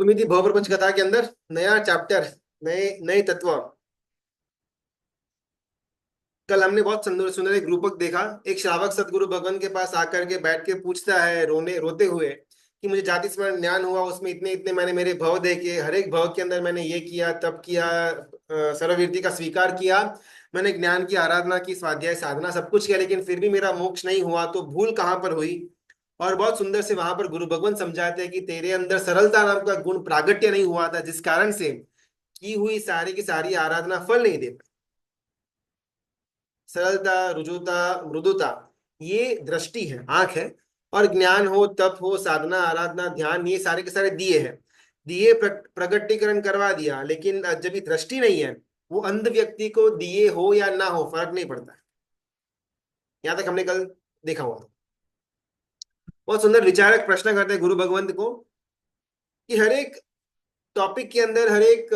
उपमिति भव प्रपंच कथा के अंदर नया चैप्टर, नए नए तत्व। कल हमने बहुत सुंदर सुंदर एक रूपक देखा। एक श्रावक सदगुरु भगवान के पास आकर के बैठ के पूछता है रोने रोते हुए कि मुझे जाति स्मरण ज्ञान हुआ, उसमें इतने इतने मैंने मेरे भव देखे, हर एक भव के अंदर मैंने ये किया तब किया, सर्ववीरति का स्वीकार किया, मैंने ज्ञान की आराधना की, स्वाध्याय साधना सब कुछ किया, लेकिन फिर भी मेरा मोक्ष नहीं हुआ, तो भूल कहाँ पर हुई। और बहुत सुंदर से वहां पर गुरु भगवान समझाते हैं कि तेरे अंदर सरलता नाम का गुण प्रागट्य नहीं हुआ था, जिस कारण से की हुई सारी की सारी आराधना फल नहीं दे। सरलता, रुजुता, मृदुता, ये दृष्टि है, आंख है। और ज्ञान हो, तप हो, साधना, आराधना, ध्यान, ये सारे के सारे दिए हैं। दिए प्रगटीकरण करवा दिया, लेकिन जब ये दृष्टि नहीं है, वो अंध व्यक्ति को दिए हो या ना हो फर्क नहीं पड़ता है। यहां तक हमने कल देखा हुआ था। बहुत सुंदर विचारक प्रश्न करते हैं गुरु भगवंत को कि हर एक टॉपिक के अंदर, हर एक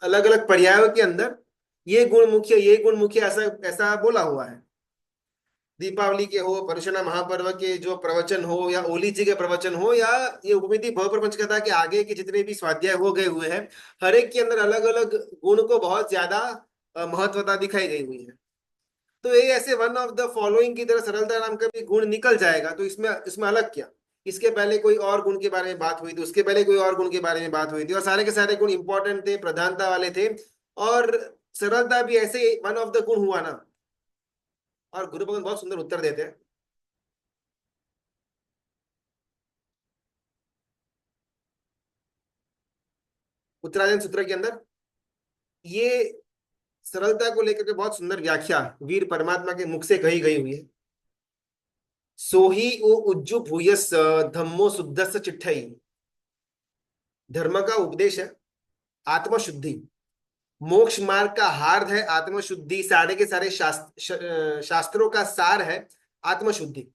अलग अलग पर्यायों के अंदर ये गुण मुख्य, ये गुण मुख्य, ऐसा ऐसा बोला हुआ है। दीपावली के हो, परशुराम महापर्व के जो प्रवचन हो, या ओली जी के प्रवचन हो, या ये उपमिति भव प्रपंच कथा के आगे के जितने भी स्वाध्याय हो गए हुए हैं, हर एक के अंदर अलग अलग गुण को बहुत ज्यादा महत्वता दिखाई गई हुई है। तो ये ऐसे वन ऑफ द फॉलोइंग की तरह सरलता नाम का भी गुण निकल जाएगा, तो इसमें इसमें अलग क्या। इसके पहले कोई और गुण के बारे में बात हुई थी, उसके पहले कोई और गुण के बारे में बात हुई थी, और सारे के सारे गुण इंपॉर्टेंट थे, प्रधानता वाले थे। और सरलता भी ऐसे वन ऑफ द गुण हुआ ना। और गुरु भगवान बहुत सुंदर उत्तर देते हैं। उत्तरायण सूत्र के अंदर ये सरलता को लेकर के बहुत सुंदर व्याख्या वीर परमात्मा के मुख से कही गई हुई है। सोही ओ उज्जु भूयस धम्मो शुद्धस्य चिट्ठई। धर्म का उपदेश है आत्मशुद्धि, मोक्ष मार्ग का हार्द है आत्मशुद्धि, सारे के सारे शास्त्रों का सार है आत्मशुद्धि।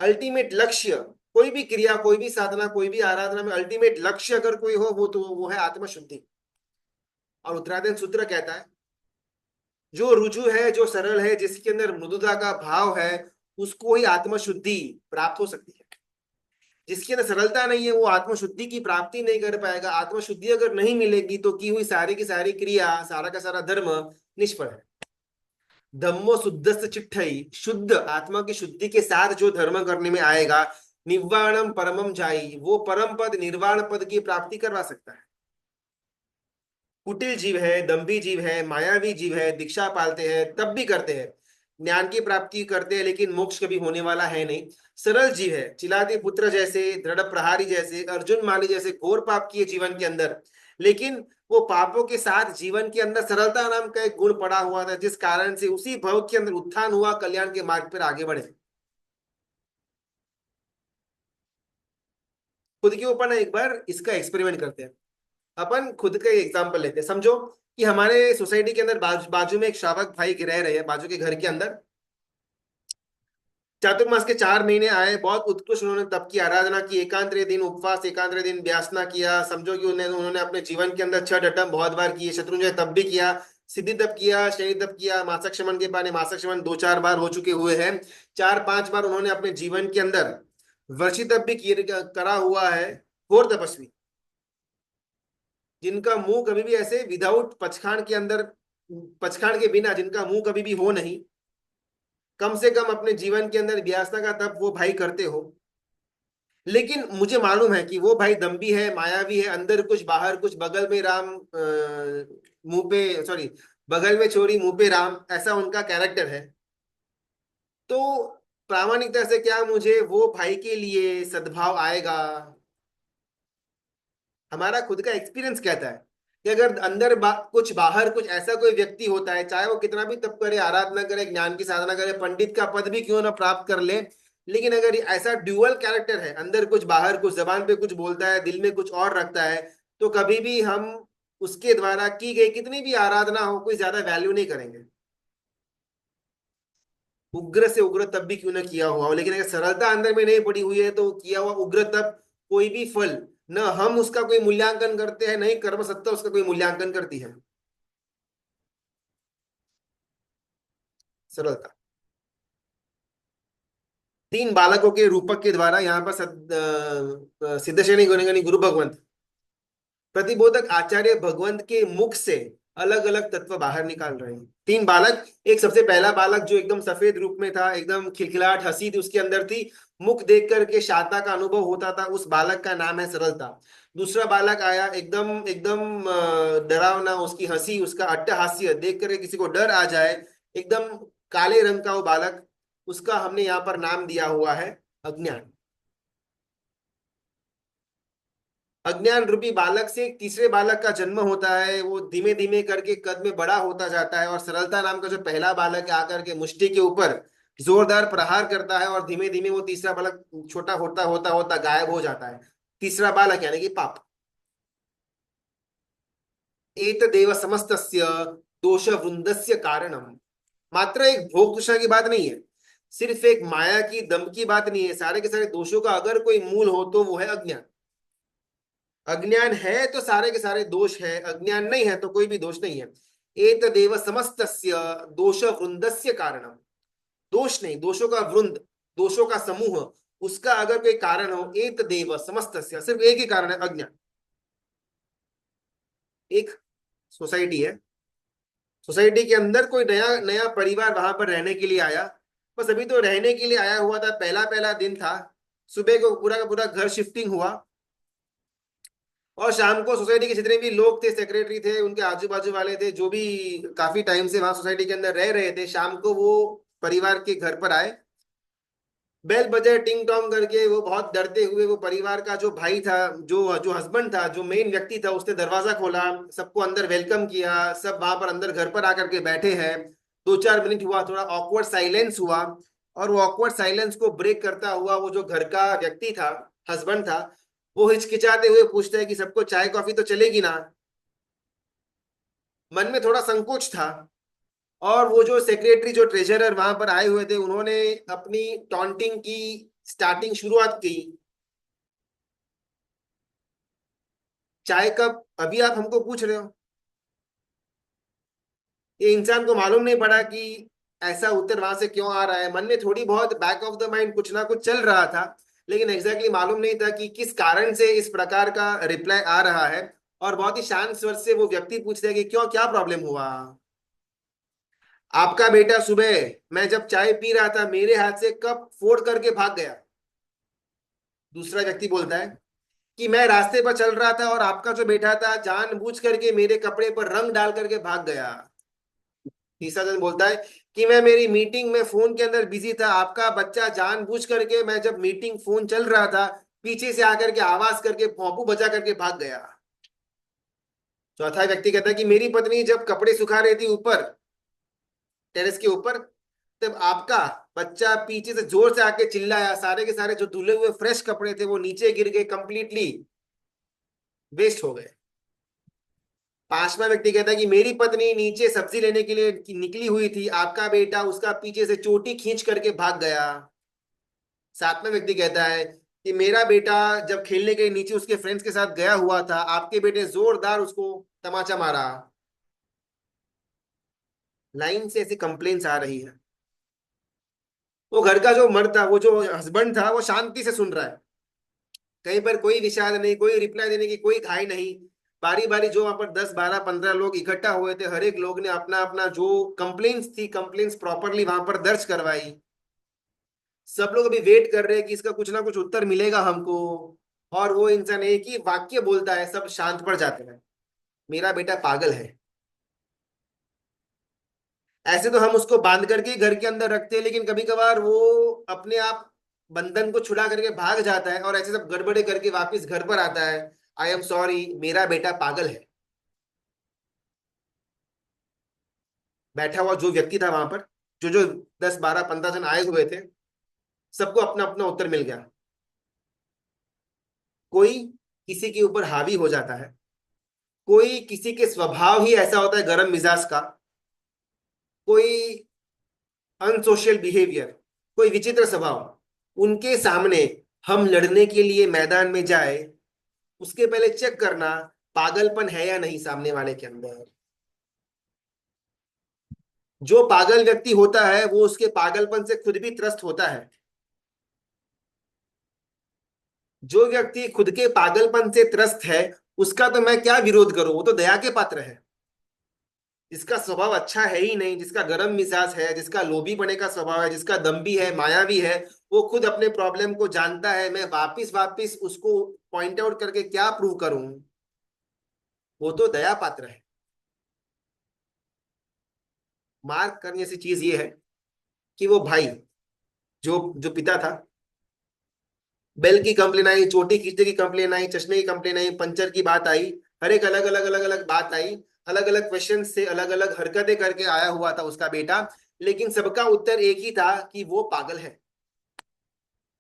अल्टीमेट लक्ष्य, कोई भी क्रिया, कोई भी साधना, कोई भी आराधना में अल्टीमेट लक्ष्य अगर कोई हो, वो तो वो है आत्मशुद्धि। और उत्तरायण सूत्र कहता है जो रुजु है, जो सरल है, जिसके अंदर मृदुता का भाव है, उसको ही आत्मशुद्धि प्राप्त हो सकती है। जिसके अंदर सरलता नहीं है, वो आत्मशुद्धि की प्राप्ति नहीं कर पाएगा। आत्मशुद्धि अगर नहीं मिलेगी, तो की हुई सारी की सारी क्रिया, सारा का सारा धर्म निष्फल है। धम्मो शुद्धस्य चिट्ठई, शुद्ध आत्मा की शुद्धि के साथ जो धर्म करने में आएगा, निव्वाणम परमम जाई, वो परम पद, निर्वाण पद की प्राप्ति करवा सकता है। कुटिल जीव है, दंभी जीव है, मायावी जीव है, दीक्षा पालते हैं तब भी करते हैं, ज्ञान की प्राप्ति करते हैं, लेकिन मोक्ष कभी होने वाला है नहीं। सरल जीव है, चिलाते पुत्र जैसे, दृढ़ प्रहारी जैसे, अर्जुन माली जैसे घोर पाप किए जीवन के अंदर, लेकिन वो पापों के साथ जीवन के अंदर सरलता नाम का एक गुण पड़ा हुआ था, जिस कारण से उसी भव के अंदर उत्थान हुआ, कल्याण के मार्ग पर आगे बढ़े। खुद के ऊपर ना एक बार इसका एक्सपेरिमेंट करते हैं। अपन खुद का एग्जाम्पल लेते हैं। समझो कि हमारे सोसाइटी के अंदर बाजू में एक श्रावक भाई रह रहे हैं, बाजू के घर के अंदर। चातुर्मास के 4 महीने आए, बहुत उत्कृष्ट उन्होंने तप की, आराधना की, एकांतरे दिन उपवास, एकांतरे दिन व्यासना किया। समझो कि उन्हें उन्होंने अपने जीवन के अंदर 6 अटम बहुत बार किए, शत्रुंजय तप भी किया, सिद्धि तप किया, शनि तप किया, मासक शमन के पाने मासक शमन 2-4 बार हो चुके हुए हैं। 4-5 बार उन्होंने अपने जीवन के अंदर वर्षी तप भी करा हुआ है। घोर तपस्वी, जिनका मुंह कभी भी ऐसे विदाउट पचखान के अंदर, पचखान के बिना जिनका मुंह कभी भी हो नहीं, कम से कम अपने जीवन के अंदर व्यासना का तप वो भाई करते हो। लेकिन मुझे मालूम है कि वो भाई दम्भी है, मायावी है, अंदर कुछ बाहर कुछ, बगल में राम मुंह पे, सॉरी, बगल में चोरी मुंह पे राम, ऐसा उनका कैरेक्टर है। तो प्रामाणिकता से क्या मुझे वो भाई के लिए सद्भाव आएगा? हमारा खुद का एक्सपीरियंस कहता है कि अगर अंदर कुछ बाहर कुछ, ऐसा कोई व्यक्ति होता है, चाहे वो कितना भी तप करे, आराधना करे, ज्ञान की साधना करे, पंडित का पद भी क्यों ना प्राप्त कर ले, लेकिन अगर ऐसा ड्यूअल कैरेक्टर है, अंदर कुछ बाहर कुछ, जबान पे कुछ बोलता है, दिल में कुछ और रखता है, तो कभी भी हम उसके द्वारा की गई कितनी भी आराधना हो, कोई ज्यादा वैल्यू नहीं करेंगे। उग्र से उग्र तप भी क्यों ना किया हुआ हो, लेकिन अगर सरलता अंदर में नहीं पड़ी हुई है, तो किया हुआ उग्र तप कोई भी फल, न हम उसका कोई मूल्यांकन करते हैं, नहीं कर्म सत्ता उसका कोई मूल्यांकन करती है। सरलता। तीन बालकों के रूपक के द्वारा यहाँ पर सिद्धश्रेणी गुणगणी गुरु भगवंत प्रतिबोधक आचार्य भगवंत के मुख से अलग अलग तत्व बाहर निकाल रहे हैं। तीन बालक, एक सबसे पहला बालक जो एकदम सफेद रूप में था, एकदम खिलखिलाहट हंसी थी उसके अंदर थी, मुख देख करके शांता का अनुभव होता था, उस बालक का नाम है सरलता। दूसरा बालक आया एकदम एकदम डरावना, उसकी हंसी, उसका अट्टहास्य देख करके किसी को डर आ जाए, एकदम काले रंग का वो बालक, उसका हमने यहाँ पर नाम दिया हुआ है अज्ञान। अज्ञान रूपी बालक से एक तीसरे बालक का जन्म होता है, वो धीमे धीमे करके कद में बड़ा होता जाता है, और सरलता नाम का जो पहला बालक है आकर के मुष्टि के ऊपर जोरदार प्रहार करता है, और धीमे धीमे वो तीसरा बालक छोटा होता होता होता गायब हो जाता है। तीसरा बालक यानी कि पाप। एतदेव समस्तस्य दोष वृंदस्य कारणम। मात्र एक भोग तृष्णा की बात नहीं है, सिर्फ एक माया की दम की बात नहीं है, सारे के सारे दोषों का अगर कोई मूल हो तो वो है अज्ञान। अज्ञान है तो सारे के सारे दोष है, अज्ञान नहीं है तो कोई भी दोष नहीं है। एतदेव समस्तस्य दोष वृंदस्य कारणम। दोष नहीं, दोषों का वृंद, दोषों का समूह, उसका अगर कोई कारण हो, एतदेव समस्तस्य, सिर्फ एक ही कारण है, अज्ञान। एक सोसाइटी है, सोसाइटी के अंदर कोई नया नया परिवार वहां पर रहने के लिए आया, बस अभी तो रहने के लिए आया हुआ था, पहला पहला दिन था। सुबह को पूरा का पूरा घर शिफ्टिंग हुआ, और शाम को सोसाइटी के जितने भी लोग थे, सेक्रेटरी थे, उनके आजू बाजू वाले थे, जो भी काफी टाइम से वहां सोसाइटी के अंदर रह रहे थे, शाम को वो परिवार के घर पर आए। बेल बजे टिंग टोंग करके, वो बहुत डरते हुए, वो परिवार का जो भाई था, जो जो हस्बैंड था, जो मेन व्यक्ति था, उसने दरवाजा खोला, सबको अंदर वेलकम किया, सब वहां पर अंदर घर पर आकर के बैठे हैं। 2-4 मिनट हुआ, थोड़ा ऑकवर्ड साइलेंस हुआ, और वो ऑकवर्ड साइलेंस को ब्रेक करता हुआ वो जो घर का व्यक्ति था, हस्बैंड था, वो हिचकिचाते हुए पूछता है कि सबको चाय कॉफी तो चलेगी ना। मन में थोड़ा संकोच था, और वो जो सेक्रेटरी, जो ट्रेजरर वहां पर आए हुए थे, उन्होंने अपनी टॉन्टिंग की स्टार्टिंग शुरुआत की। चाय कब, अभी आप हमको पूछ रहे हो? ये इंसान को मालूम नहीं पड़ा कि ऐसा उत्तर वहां से क्यों आ रहा है। मन में थोड़ी बहुत बैक ऑफ द माइंड कुछ ना कुछ चल रहा था, लेकिन एग्जैक्टली मालूम नहीं था कि किस कारण से इस प्रकार का रिप्लाई आ रहा है। और बहुत ही शांत स्वर से वो व्यक्ति पूछता है कि क्यों, क्या प्रॉब्लम हुआ? आपका बेटा सुबह मैं जब चाय पी रहा था, मेरे हाथ से कप फोड़ करके भाग गया। दूसरा व्यक्ति बोलता है कि मैं रास्ते पर चल रहा था, और आपका जो बेटा था जानबूझ करके मेरे कपड़े पर रंग डाल करके भाग गया। तीसरा जन बोलता है कि मैं मेरी मीटिंग में फोन के अंदर बिजी था, आपका बच्चा जानबूझ करके, मैं जब मीटिंग फोन चल रहा था, पीछे से आकर के आवाज करके भौंपू बजा करके भाग गया। चौथा व्यक्ति कहता है कि मेरी पत्नी जब कपड़े सुखा रही थी ऊपर, टेरेस के ऊपर, तब आपका बच्चा पीछे से जोर से आके चिल्लाया, सारे के सारे जो धुले हुए फ्रेश कपड़े थे वो नीचे गिर गए, कंप्लीटली वेस्ट हो गए। पांचवा व्यक्ति कहता है कि मेरी पत्नी नीचे सब्जी लेने के लिए निकली हुई थी, आपका बेटा उसका पीछे से चोटी खींच करके भाग गया। सातवां व्यक्ति कहता है कि मेरा बेटा जब खेलने के लिए नीचे उसके फ्रेंड्स के साथ गया हुआ था, आपके बेटे जोरदार उसको तमाचा मारा। लाइन से ऐसी कंप्लेन्स आ रही है। वो घर का जो मर्द था, वो जो हस्बैंड था, वो शांति से सुन रहा है, कहीं पर कोई विषाद नहीं, कोई रिप्लाई देने की कोई घाई नहीं। बारी बारी जो वहां पर 10-12-15 लोग इकट्ठा हुए थे, हर एक लोग ने अपना अपना जो कंप्लेंट्स थी, कंप्लेंट्स प्रॉपरली वहां पर दर्ज करवाई। सब लोग अभी वेट कर रहे हैं कि इसका कुछ ना कुछ उत्तर मिलेगा हमको। और वो इंसान एक ही वाक्य बोलता है, सब शांत पड़ जाते हैं, मेरा बेटा पागल है। ऐसे तो हम उसको बांध करके ही घर के अंदर रखते हैं, लेकिन कभी कभार वो अपने आप बंधन को छुड़ा करके भाग जाता है, और ऐसे सब गड़बड़े करके वापस घर पर आता है। आई एम सॉरी, मेरा बेटा पागल है। बैठा हुआ जो व्यक्ति था वहां पर, जो जो 10-12-15 जन आए हुए थे, सबको अपना अपना उत्तर मिल गया। कोई किसी के ऊपर हावी हो जाता है, कोई किसी के स्वभाव ही ऐसा होता है गरम मिजाज का, कोई अनसोशल बिहेवियर, कोई विचित्र स्वभाव, उनके सामने हम लड़ने के लिए मैदान में जाए, उसके पहले चेक करना पागलपन है या नहीं सामने वाले के अंदर। जो पागल व्यक्ति होता है वो उसके पागलपन से खुद भी त्रस्त होता है। जो व्यक्ति खुद के पागलपन से त्रस्त है उसका तो मैं क्या विरोध करूं, वो तो दया के पात्र है। जिसका स्वभाव अच्छा है ही नहीं, जिसका गर्म मिजाज है, जिसका लोभी पने का स्वभाव है, जिसका दम्भी है, मायावी है, वो खुद अपने प्रॉब्लम को जानता है, मैं वापिस वापिस उसको पॉइंट आउट करके क्या प्रूव करूं, वो तो दया पात्र है। मार्क करने से चीज ये है कि वो भाई, जो जो पिता था, बेल की कंप्लेन आई, चोटी खींचने की कंप्लेन आई, चश्मे की कंप्लेन आई, पंचर की बात आई, हर एक अलग अलग अलग अलग बात आई, अलग अलग क्वेश्चन से अलग अलग हरकतें करके आया हुआ था उसका बेटा। लेकिन सबका उत्तर एक ही था कि वो पागल है।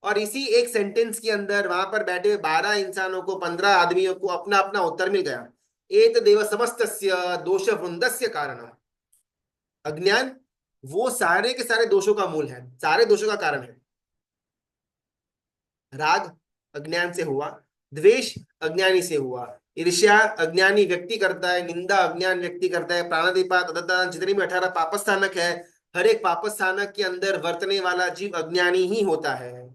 और इसी एक सेंटेंस के अंदर वहां पर बैठे 12 इंसानों को, 15 आदमियों को अपना अपना उत्तर मिल गया। एत देव समस्तस्य दोष वृंदस्य कारण। अज्ञान वो सारे के सारे दोषों का मूल है, सारे दोषों का कारण है। राग अज्ञान से हुआ, द्वेष अज्ञानी से हुआ, ईर्ष्या अज्ञानी व्यक्ति करता है, निंदा अज्ञान व्यक्ति करता है, प्राणादिपात अदत्तान, जितने भी 18 पापस्थानक है, हर एक पापस्थानक के अंदर वर्तने वाला जीव अज्ञानी ही होता है।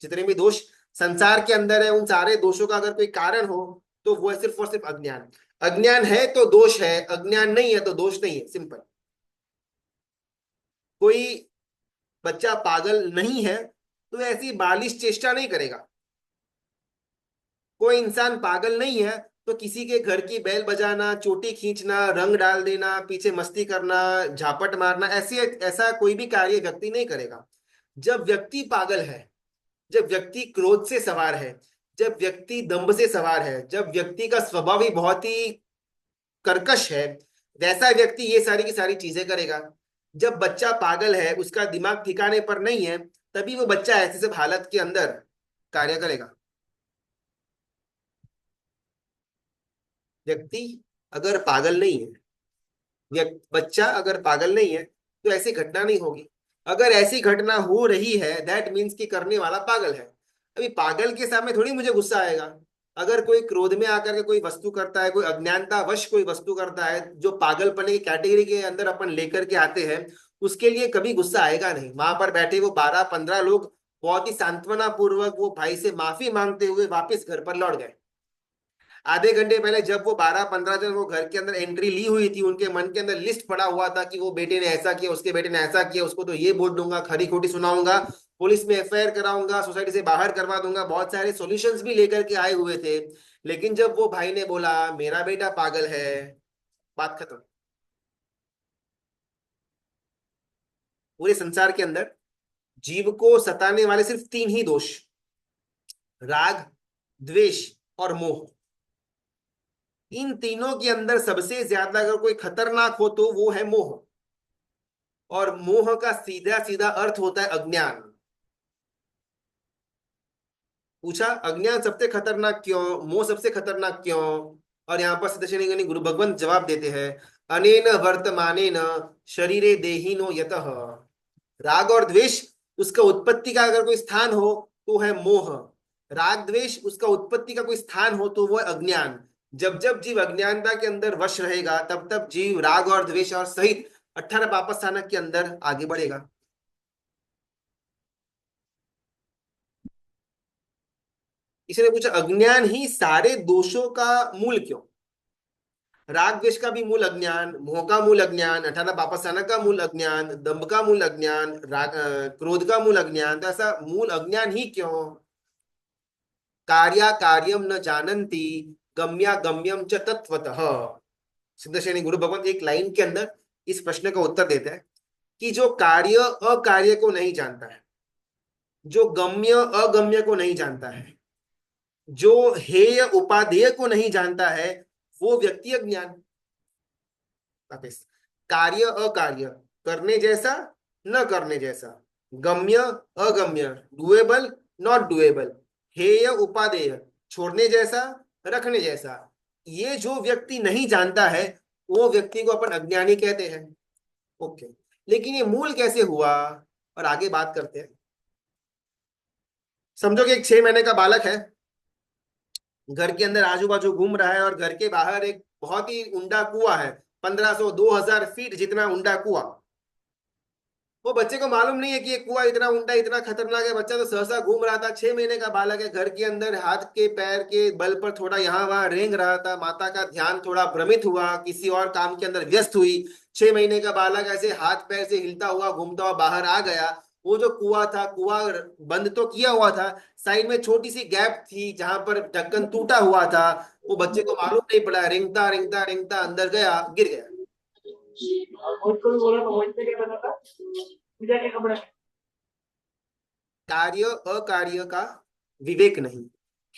जितने भी दोष संसार के अंदर है, उन सारे दोषों का अगर कोई कारण हो तो वो है सिर्फ और सिर्फ अज्ञान। अज्ञान है तो दोष है, अज्ञान नहीं है तो दोष नहीं है, सिंपल। कोई बच्चा पागल नहीं है तो ऐसी बालिश चेष्टा नहीं करेगा। कोई इंसान पागल नहीं है तो किसी के घर की बेल बजाना, चोटी खींचना, रंग डाल देना, पीछे मस्ती करना, झापट मारना, ऐसी ऐसा कोई भी कार्य व्यक्ति नहीं करेगा। जब व्यक्ति पागल है, जब व्यक्ति क्रोध से सवार है, जब व्यक्ति दंभ से सवार है, जब व्यक्ति का स्वभाव ही बहुत ही कर्कश है, वैसा व्यक्ति ये सारी की सारी चीजें करेगा। जब बच्चा पागल है, उसका दिमाग ठिकाने पर नहीं है, तभी वो बच्चा ऐसे सब हालत के अंदर कार्य करेगा। व्यक्ति अगर पागल नहीं है, बच्चा अगर पागल नहीं है तो ऐसी घटना नहीं होगी। अगर ऐसी घटना हो रही है दैट मीन्स कि करने वाला पागल है। अभी पागल के सामने थोड़ी मुझे गुस्सा आएगा। अगर कोई क्रोध में आकर के कोई वस्तु करता है, कोई अज्ञानता वश कोई वस्तु करता है जो पागलपने की कैटेगरी के अंदर अपन लेकर के आते हैं, उसके लिए कभी गुस्सा आएगा नहीं। वहां पर बैठे वो 12-15 लोग बहुत ही सांत्वना पूर्वक वो भाई से माफी मांगते हुए वापस घर पर लौट गए। आधे घंटे पहले जब वो 12-15 जन वो घर के अंदर एंट्री ली हुई थी, उनके मन के अंदर लिस्ट पड़ा हुआ था कि वो बेटे ने ऐसा किया, उसके बेटे ने ऐसा किया, उसको तो ये बोल दूंगा, खरी खोटी सुनाऊंगा, पुलिस में एफआईआर कराऊंगा, सोसाइटी से बाहर करवा दूंगा, बहुत सारे सॉल्यूशंस भी लेकर के आए हुए थे। लेकिन जब वो भाई ने बोला मेरा बेटा पागल है, बात खत्म। पूरे संसार के अंदर जीव को सताने वाले सिर्फ तीन ही दोष, राग, द्वेष और मोह। इन तीनों के अंदर सबसे ज्यादा अगर कोई खतरनाक हो तो वो है मोह। और मोह का सीधा सीधा अर्थ होता है अज्ञान। पूछा अज्ञान सबसे खतरनाक क्यों, मोह सबसे खतरनाक क्यों? और यहाँ पर सिद्धेश्वरी गुरु भगवंत जवाब देते हैं, अनेन वर्तमानेन शरीरे देहिनो यतः। राग और द्वेष उसका उत्पत्ति का अगर कोई स्थान हो तो है मोह। राग द्वेष उसका उत्पत्ति का कोई स्थान हो तो वो है अज्ञान। जब जब जीव अज्ञानता के अंदर वश रहेगा तब तब जीव राग और द्वेष और सहित 18 पाप स्थानक के अंदर आगे बढ़ेगा। इसने पूछा अज्ञान ही सारे दोषों का मूल क्यों? राग द्वेष का भी मूल अज्ञान, मोह का मूल अज्ञान, 18 पापस्थानक का मूल अज्ञान, दंभ का मूल अज्ञान, क्रोध का मूल अज्ञान, तो ऐसा मूल अज्ञान ही क्यों? कार्या कार्यम न जानन्ति, गम्या गम्यम च तत्वतः। सिद्धश्रेणी गुरु भगवत एक लाइन के अंदर इस प्रश्न का उत्तर देते हैं कि जो कार्य अकार्य को नहीं जानता है, जो गम्य अगम्य को नहीं जानता है, जो हेय उपादेय को नहीं जानता है, वो व्यक्ति अज्ञान। वापस, कार्य अकार्य, करने जैसा न करने जैसा, गम्य अगम्य, डुएबल नॉट डुएबल, हेय उपादेय, छोड़ने जैसा रखने जैसा, ये जो व्यक्ति नहीं जानता है वो व्यक्ति को अपन अज्ञानी कहते हैं। ओके, लेकिन ये मूल कैसे हुआ, और आगे बात करते हैं। समझो कि एक 6 महीने का बालक है, घर के अंदर आजू बाजू घूम रहा है और घर के बाहर एक बहुत ही ऊंडा कुआं है, 1500-2000 फीट जितना ऊंडा कुआं। वो बच्चे को मालूम नहीं है कि ये कुआं इतना ऊंडा इतना खतरनाक है। बच्चा तो सहसा घूम रहा था, 6 महीने का बालक है, घर के अंदर हाथ के पैर के बल पर थोड़ा यहाँ वहां रेंग रहा था। माता का ध्यान थोड़ा भ्रमित हुआ, किसी और काम के अंदर व्यस्त हुई। 6 महीने का बालक ऐसे हाथ पैर से हिलता हुआ घूमता हुआ बाहर आ गया। वो जो कुआं था, कुआं बंद तो किया हुआ था, साइड में छोटी सी गैप थी जहां पर ढक्कन टूटा हुआ था। वो बच्चे को मालूम नहीं पड़ा, रेंगता रेंगता रेंगता अंदर गया, गिर गया। मुझको भी बोला तो मुझसे क्या बना था, पूजा के कपड़े। कार्य अकार्य का विवेक नहीं,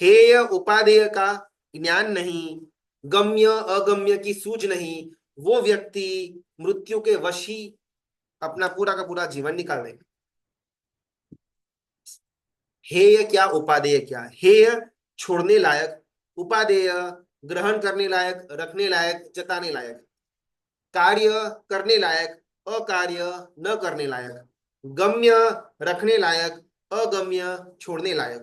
हेय उपादेय का ज्ञान नहीं, गम्य अगम्य की सूझ नहीं, वो व्यक्ति मृत्यु के वश ही अपना पूरा का पूरा जीवन निकाल देगा। हेय क्या उपादेय क्या? हेय छोड़ने लायक, उपादेय ग्रहण करने लायक, रखने लायक, जताने लायक, कार्य करने लायक, अकार्य न करने लायक, गम्य रखने लायक, अगम्य छोड़ने लायक।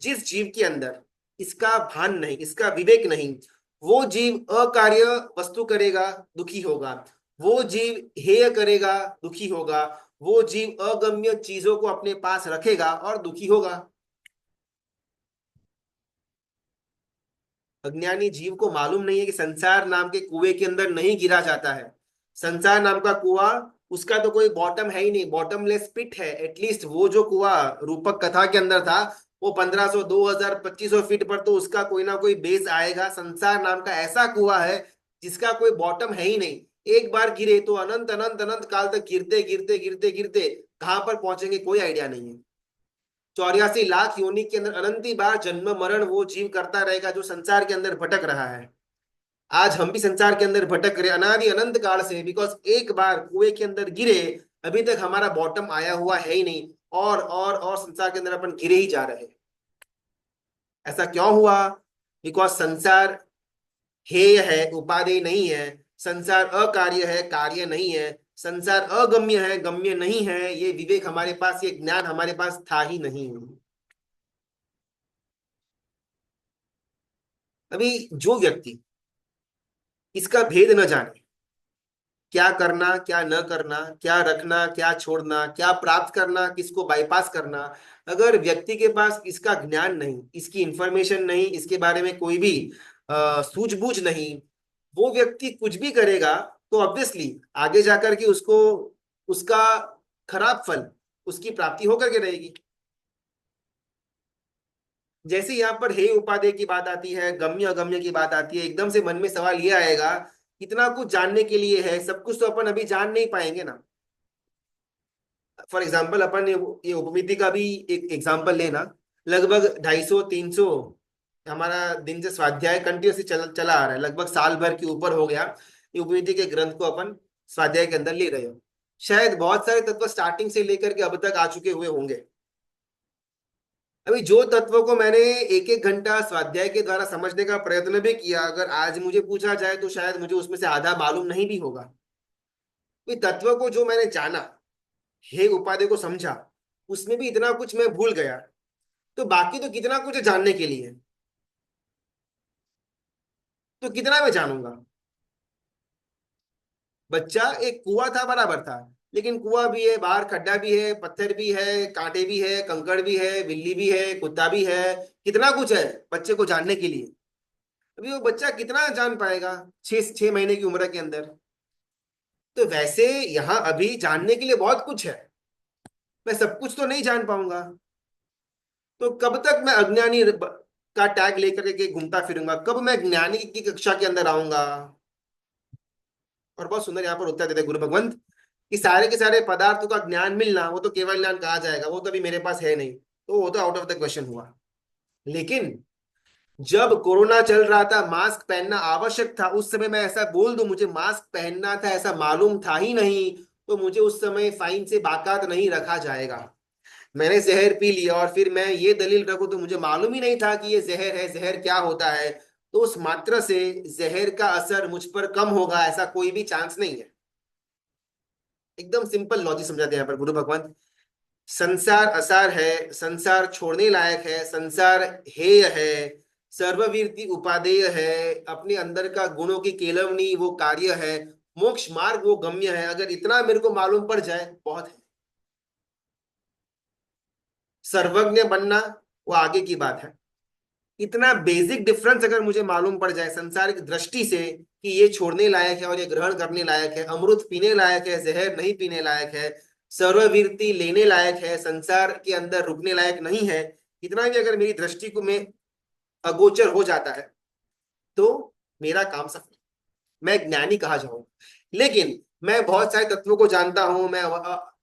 जिस जीव के अंदर इसका भान नहीं, इसका विवेक नहीं, वो जीव अकार्य वस्तु करेगा, दुखी होगा। वो जीव हेय करेगा, दुखी होगा। वो जीव अगम्य चीजों को अपने पास रखेगा और दुखी होगा। अज्ञानी जीव को मालूम नहीं है कि संसार नाम के कुएं के अंदर नहीं गिरा जाता है। संसार नाम का कुआं, उसका तो कोई बॉटम है ही नहीं, बॉटमलेस पिट है। एटलीस्ट वो जो कुआं रूपक कथा के अंदर था, वो 1500 2000 2500 फीट पर तो उसका कोई ना कोई बेस आएगा। संसार नाम का ऐसा कुआं है जिसका कोई बॉटम है ही नहीं। एक बार गिरे तो अनंत अनंत अनंत काल तक गिरते गिरते गिरते गिरते कहां पर पहुंचेंगे कोई आइडिया नहीं है। 84 लाख योनि के अंदर अनंती बार जन्म मरण वो जीव करता रहेगा जो संसार के अंदर भटक रहा है। आज हम भी संसार के अंदर भटक रहे अनादि अनंत काल से, बिकॉज एक बार कुएं के अंदर गिरे, अभी तक हमारा बॉटम आया हुआ है ही नहीं। और संसार के अंदर अपन गिरे ही जा रहे हैं। ऐसा क्यों हुआ? बिकॉज संसार हेय है, उपादेय नहीं है। संसार अकार्य है, कार्य नहीं है। संसार अगम्य है, गम्य नहीं है। ये विवेक हमारे पास, ये ज्ञान हमारे पास था ही नहीं। अभी जो व्यक्ति इसका भेद न जाने, क्या करना क्या न करना, क्या रखना क्या छोड़ना, क्या प्राप्त करना किसको बाईपास करना, अगर व्यक्ति के पास इसका ज्ञान नहीं, इसकी इंफॉर्मेशन नहीं, इसके बारे में कोई भी सूझबूझ नहीं, वो व्यक्ति कुछ भी करेगा तो ऑब्वियसली आगे जाकर के उसको उसका खराब फल, उसकी प्राप्ति होकर के रहेगी। जैसे यहाँ पर हे उपादेय की बात आती है, गम्य अगम्य की बात आती है, एकदम से मन में सवाल ये आएगा, इतना कुछ जानने के लिए है, सब कुछ तो अपन अभी जान नहीं पाएंगे ना। फॉर एग्जाम्पल अपन ये उपमिति का भी एक एग्जाम्पल लेना। लगभग 250 300 हमारा दिन से स्वाध्याय कंटिन्यूसली चला आ रहा है, लगभग साल भर के ऊपर हो गया। ये उपमिति के ग्रंथ को अपन स्वाध्याय के अंदर ले रहे हो। शायद बहुत सारे तत्व स्टार्टिंग से लेकर के अब तक आ चुके हुए होंगे। अभी जो तत्वों को मैंने एक एक घंटा स्वाध्याय के द्वारा समझने का प्रयत्न भी किया, अगर आज मुझे पूछा जाए तो शायद मुझे उसमें से आधा मालूम नहीं भी होगा। तो तत्व को जो मैंने जाना, हे उपाधि को समझा, उसमें भी इतना कुछ मैं भूल गया, तो बाकी तो कितना कुछ है जानने के लिए, तो कितना मैं जानूंगा। बच्चा एक कुआं था बराबर था, लेकिन कुआं भी है, बाहर खड्डा भी है, पत्थर भी है, कांटे भी है, कंकड़ भी है, बिल्ली भी है, कुत्ता भी है, कितना कुछ है बच्चे को जानने के लिए। अभी वो बच्चा कितना जान पाएगा 6 6 महीने की उम्र के अंदर? तो वैसे यहाँ अभी जानने के लिए बहुत कुछ है, मैं सब कुछ तो नहीं जान पाऊंगा। तो कब तक मैं अज्ञानी का टैग लेकर के घूमता फिरूंगा? कब मैं ज्ञानी की कक्षा के अंदर आऊंगा? और बहुत सुंदर यहाँ पर उत्तर देते हैं गुरु भगवंत कि सारे के सारे पदार्थों का ज्ञान मिलना वो तो केवल ज्ञान कहा जाएगा, वो तो अभी मेरे पास है नहीं, तो वो तो आउट ऑफ द क्वेश्चन हुआ। लेकिन जब कोरोना चल रहा था, मास्क पहनना आवश्यक था, उस समय मैं ऐसा बोल दूं मुझे मास्क पहनना था, ऐसा मालूम था ही नहीं, तो मुझे उस समय फाइन से बाकात नहीं रखा जाएगा। मैंने जहर पी लिया और फिर मैं ये दलील रखूं तो मुझे मालूम ही नहीं था कि ये जहर है, जहर क्या होता है, तो उस मात्र से जहर का असर मुझ पर कम होगा ऐसा कोई भी चांस नहीं है। एकदम सिंपल लॉजिक समझाते हैं यहाँ पर गुरु भगवान। संसार असार है, संसार छोड़ने लायक है, संसार हेय है, सर्ववीर्ति उपादेय है, अपने अंदर का गुणों की केलवनी वो कार्य है, मोक्ष मार्ग वो गम्य है, अगर इतना मेरे को मालूम पड़ जाए बहुत है। सर्वज्ञ बनना वो आगे की बात है। इतना बेसिक डिफरेंस अगर मुझे मालूम पड़ जाए संसारिक दृष्टि से कि ये छोड़ने लायक है और ये ग्रहण करने लायक है, अमृत पीने लायक है, जहर नहीं पीने लायक है, सर्ववीरति लेने लायक है, संसार के अंदर रुकने लायक नहीं है, इतना भी अगर मेरी दृष्टि को में अगोचर हो जाता है तो मेरा काम सफल, मैं ज्ञानी कहा जाऊं। लेकिन मैं बहुत सारे तत्वों को जानता हूं, मैं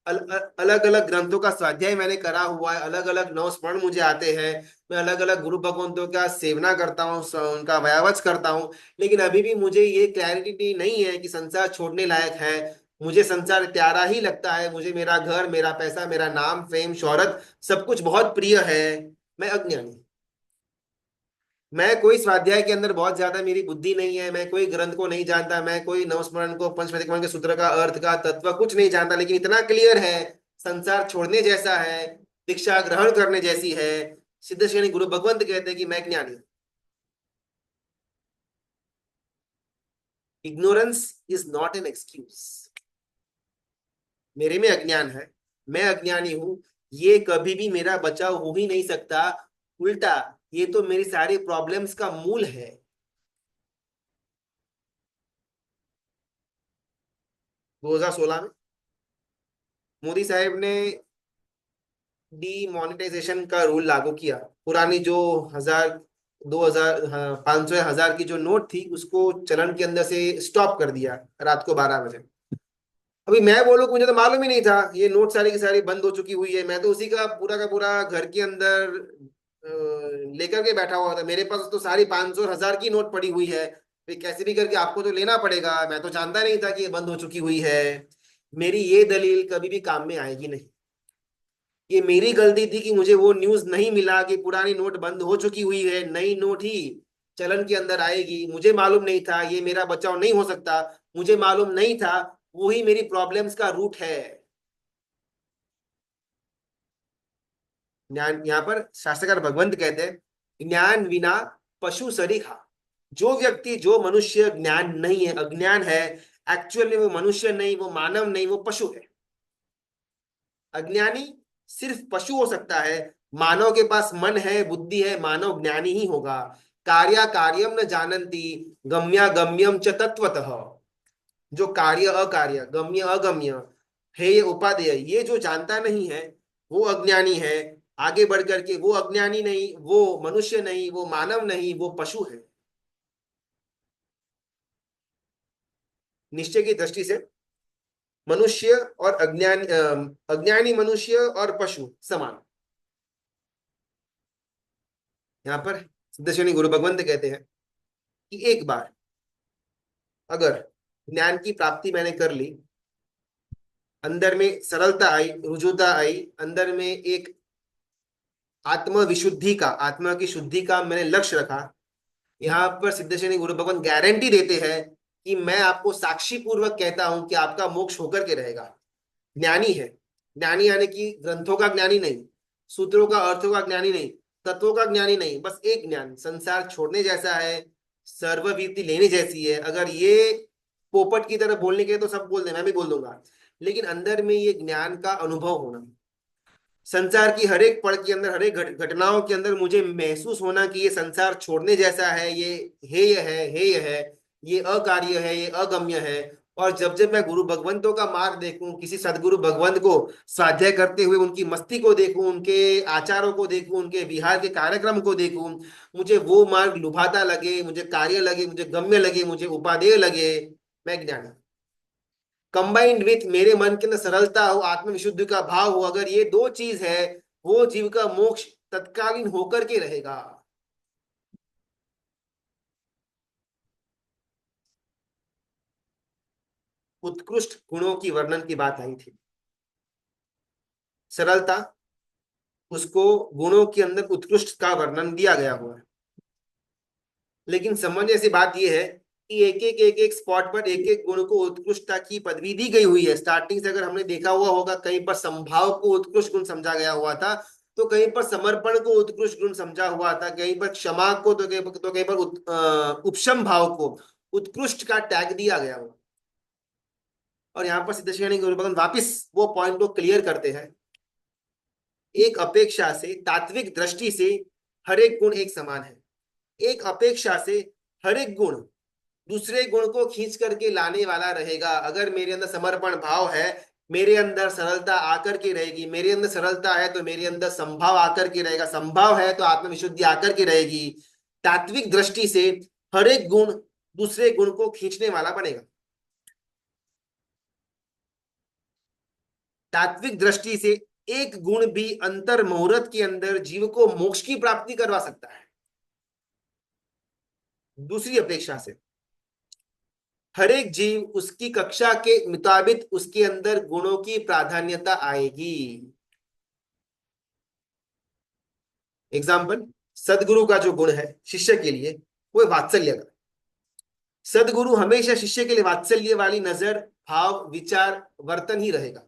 अलग अलग ग्रंथों का स्वाध्याय मैंने करा हुआ है, अलग अलग नौ स्मरण मुझे आते हैं, मैं अलग अलग गुरु भगवंतों का सेवना करता हूँ, उनका व्यावच करता हूँ, लेकिन अभी भी मुझे ये क्लैरिटी नहीं है कि संसार छोड़ने लायक है। मुझे संसार प्यारा ही लगता है, मुझे मेरा घर, मेरा पैसा, मेरा नाम, फेम, शोहरत सब कुछ बहुत प्रिय है। मैं अज्ञानी, मैं कोई स्वाध्याय के अंदर बहुत ज्यादा मेरी बुद्धि नहीं है, मैं कोई ग्रंथ को नहीं जानता, मैं कोई नवस्मरण को, पंचमतिक्रमण के सूत्र का अर्थ का तत्व कुछ नहीं जानता, लेकिन इतना क्लियर है संसार छोड़ने जैसा है, दीक्षा ग्रहण करने जैसी है। सिद्ध श्रेणी गुरु भगवंत कहते हैं कि मैं ज्ञानी हूं। Ignorance is not an excuse. मेरे में अज्ञान है, मैं अज्ञानी हूं, ये कभी भी मेरा बचाव हो ही नहीं सकता। उल्टा, ये तो मेरी सारी प्रॉब्लम्स का मूल है। 2016 में मोदी साहब ने डीमोनेटाइजेशन का रूल लागू किया। पुरानी जो 1000, 2000, हाँ, 500 या 1000 की जो नोट थी उसको चलन के अंदर से स्टॉप कर दिया रात को 12 बजे। अभी मैं बोलूं कि मुझे तो मालूम ही नहीं था ये नोट सारी की सारी बंद हो चुकी हुई है, मैं तो उसी का पूरा घर के अंदर लेकर के बैठा हुआ था, मेरे पास तो सारी 500 और 1000 की नोट पड़ी हुई है। फिर कैसे भी करके आपको तो लेना पड़ेगा, मैं तो जानता नहीं था कि ये बंद हो चुकी हुई है। मेरी ये दलील कभी भी काम में आएगी नहीं। ये मेरी गलती थी कि मुझे वो न्यूज नहीं मिला कि पुरानी नोट बंद हो चुकी हुई है, नई नोट ही चलन के अंदर आएगी। मुझे मालूम नहीं था, ये मेरा बचाव नहीं हो सकता। मुझे मालूम नहीं था, वही मेरी प्रॉब्लम्स का रूट है। ज्ञान, यहाँ पर शास्त्रकार भगवंत कहते हैं ज्ञान विना पशु सरीखा। जो व्यक्ति, जो मनुष्य ज्ञान नहीं है, अज्ञान है, एक्चुअल में वो मनुष्य नहीं, वो मानव नहीं, वो पशु है। अज्ञानी सिर्फ पशु हो सकता है। मानव के पास मन है, बुद्धि है, मानव ज्ञानी ही होगा। कार्या कार्यम न जानन्ति, गम्या गम्यम च तत्वतः। जो कार्य अकार्य, गम्य अगम्य, हेय उपादेय, ये जो जानता नहीं है वो अज्ञानी है। आगे बढ़ करके वो अज्ञानी नहीं, वो मनुष्य नहीं, वो मानव नहीं, वो पशु है। निश्चय की दृष्टि से मनुष्य और अज्ञानी मनुष्य और पशु समान। यहाँ पर सिद्धेश्वरी गुरु भगवंत कहते हैं कि एक बार अगर ज्ञान की प्राप्ति मैंने कर ली, अंदर में सरलता आई, रुजुता आई, अंदर में एक आत्म विशुद्धि का, आत्मा की शुद्धि का मैंने लक्ष्य रखा, यहाँ पर सिद्धेश्वरी गुरु भगवंत गारंटी देते हैं कि मैं आपको साक्षी पूर्वक कहता हूं कि आपका मोक्ष होकर के रहेगा। ज्ञानी है, ज्ञानी यानी कि ग्रंथों का ज्ञानी नहीं, सूत्रों का, अर्थों का ज्ञानी नहीं, तत्वों का ज्ञानी नहीं, बस एक ज्ञान संसार छोड़ने जैसा है, सर्ववीति लेने जैसी है। अगर ये पोपट की तरह बोलने के तो सब बोल दे, मैं भी बोल दूंगा, लेकिन अंदर में ये ज्ञान का अनुभव होना, संसार की हर एक पल के अंदर, हर एक घटनाओं के अंदर मुझे महसूस होना कि ये संसार छोड़ने जैसा है, ये हेय है, हेय है, ये अकार्य है, ये अगम्य है। और जब जब मैं गुरु भगवंतों का मार्ग देखूं, किसी सदगुरु भगवंत को स्वाध्याय करते हुए उनकी मस्ती को देखूं, उनके आचारों को देखूं, उनके विहार के कार्यक्रम को देखूं, मुझे वो मार्ग लुभाता लगे, मुझे कार्य लगे, मुझे गम्य लगे, मुझे उपादेय लगे, मैं ज्ञानी। कंबाइंड विथ मेरे मन के अंदर सरलता हो, आत्म विशुद्धि का भाव हो, अगर ये दो चीज है, वो जीव का मोक्ष तत्कालीन होकर के रहेगा। उत्कृष्ट गुणों की वर्णन की बात आई थी। सरलता, उसको गुणों के अंदर उत्कृष्ट का वर्णन दिया गया हुआ है। लेकिन समझ ऐसी बात यह है कि एक एक स्पॉट पर एक एक गुण को उत्कृष्टता की पदवी दी गई हुई है। स्टार्टिंग से अगर हमने देखा हुआ होगा, कहीं पर संभाव को उत्कृष्ट गुण समझा गया हुआ था, तो कहीं पर समर्पण को उत्कृष्ट गुण समझा हुआ था, कहीं पर क्षमा को, तो कहीं पर उपशम भाव को उत्कृष्ट का टैग दिया गया हुआ। और यहाँ पर सिद्धेश्वरी गुरु भगवान वापिस वो पॉइंट को क्लियर करते हैं। एक अपेक्षा से, तात्विक दृष्टि से हर एक गुण एक समान है। एक अपेक्षा से हर एक गुण दूसरे गुण को खींच करके लाने वाला रहेगा। अगर मेरे अंदर समर्पण भाव है, मेरे अंदर सरलता आकर के रहेगी। मेरे अंदर सरलता है तो मेरे अंदर संभाव आकर के रहेगा। संभाव है तो आत्मविशुद्धि आकर के रहेगी। तात्विक दृष्टि से हर एक गुण दूसरे गुण को खींचने वाला बनेगा। तात्विक दृष्टि से एक गुण भी अंतर मुहूर्त के अंदर जीव को मोक्ष की प्राप्ति करवा सकता है। दूसरी अपेक्षा से हर एक जीव उसकी कक्षा के मुताबिक उसके अंदर गुणों की प्राधान्यता आएगी। एग्जाम्पल, सदगुरु का जो गुण है शिष्य के लिए वो है वात्सल्य का। सदगुरु हमेशा शिष्य के लिए वात्सल्य वाली नजर, भाव, विचार, वर्तन ही रहेगा।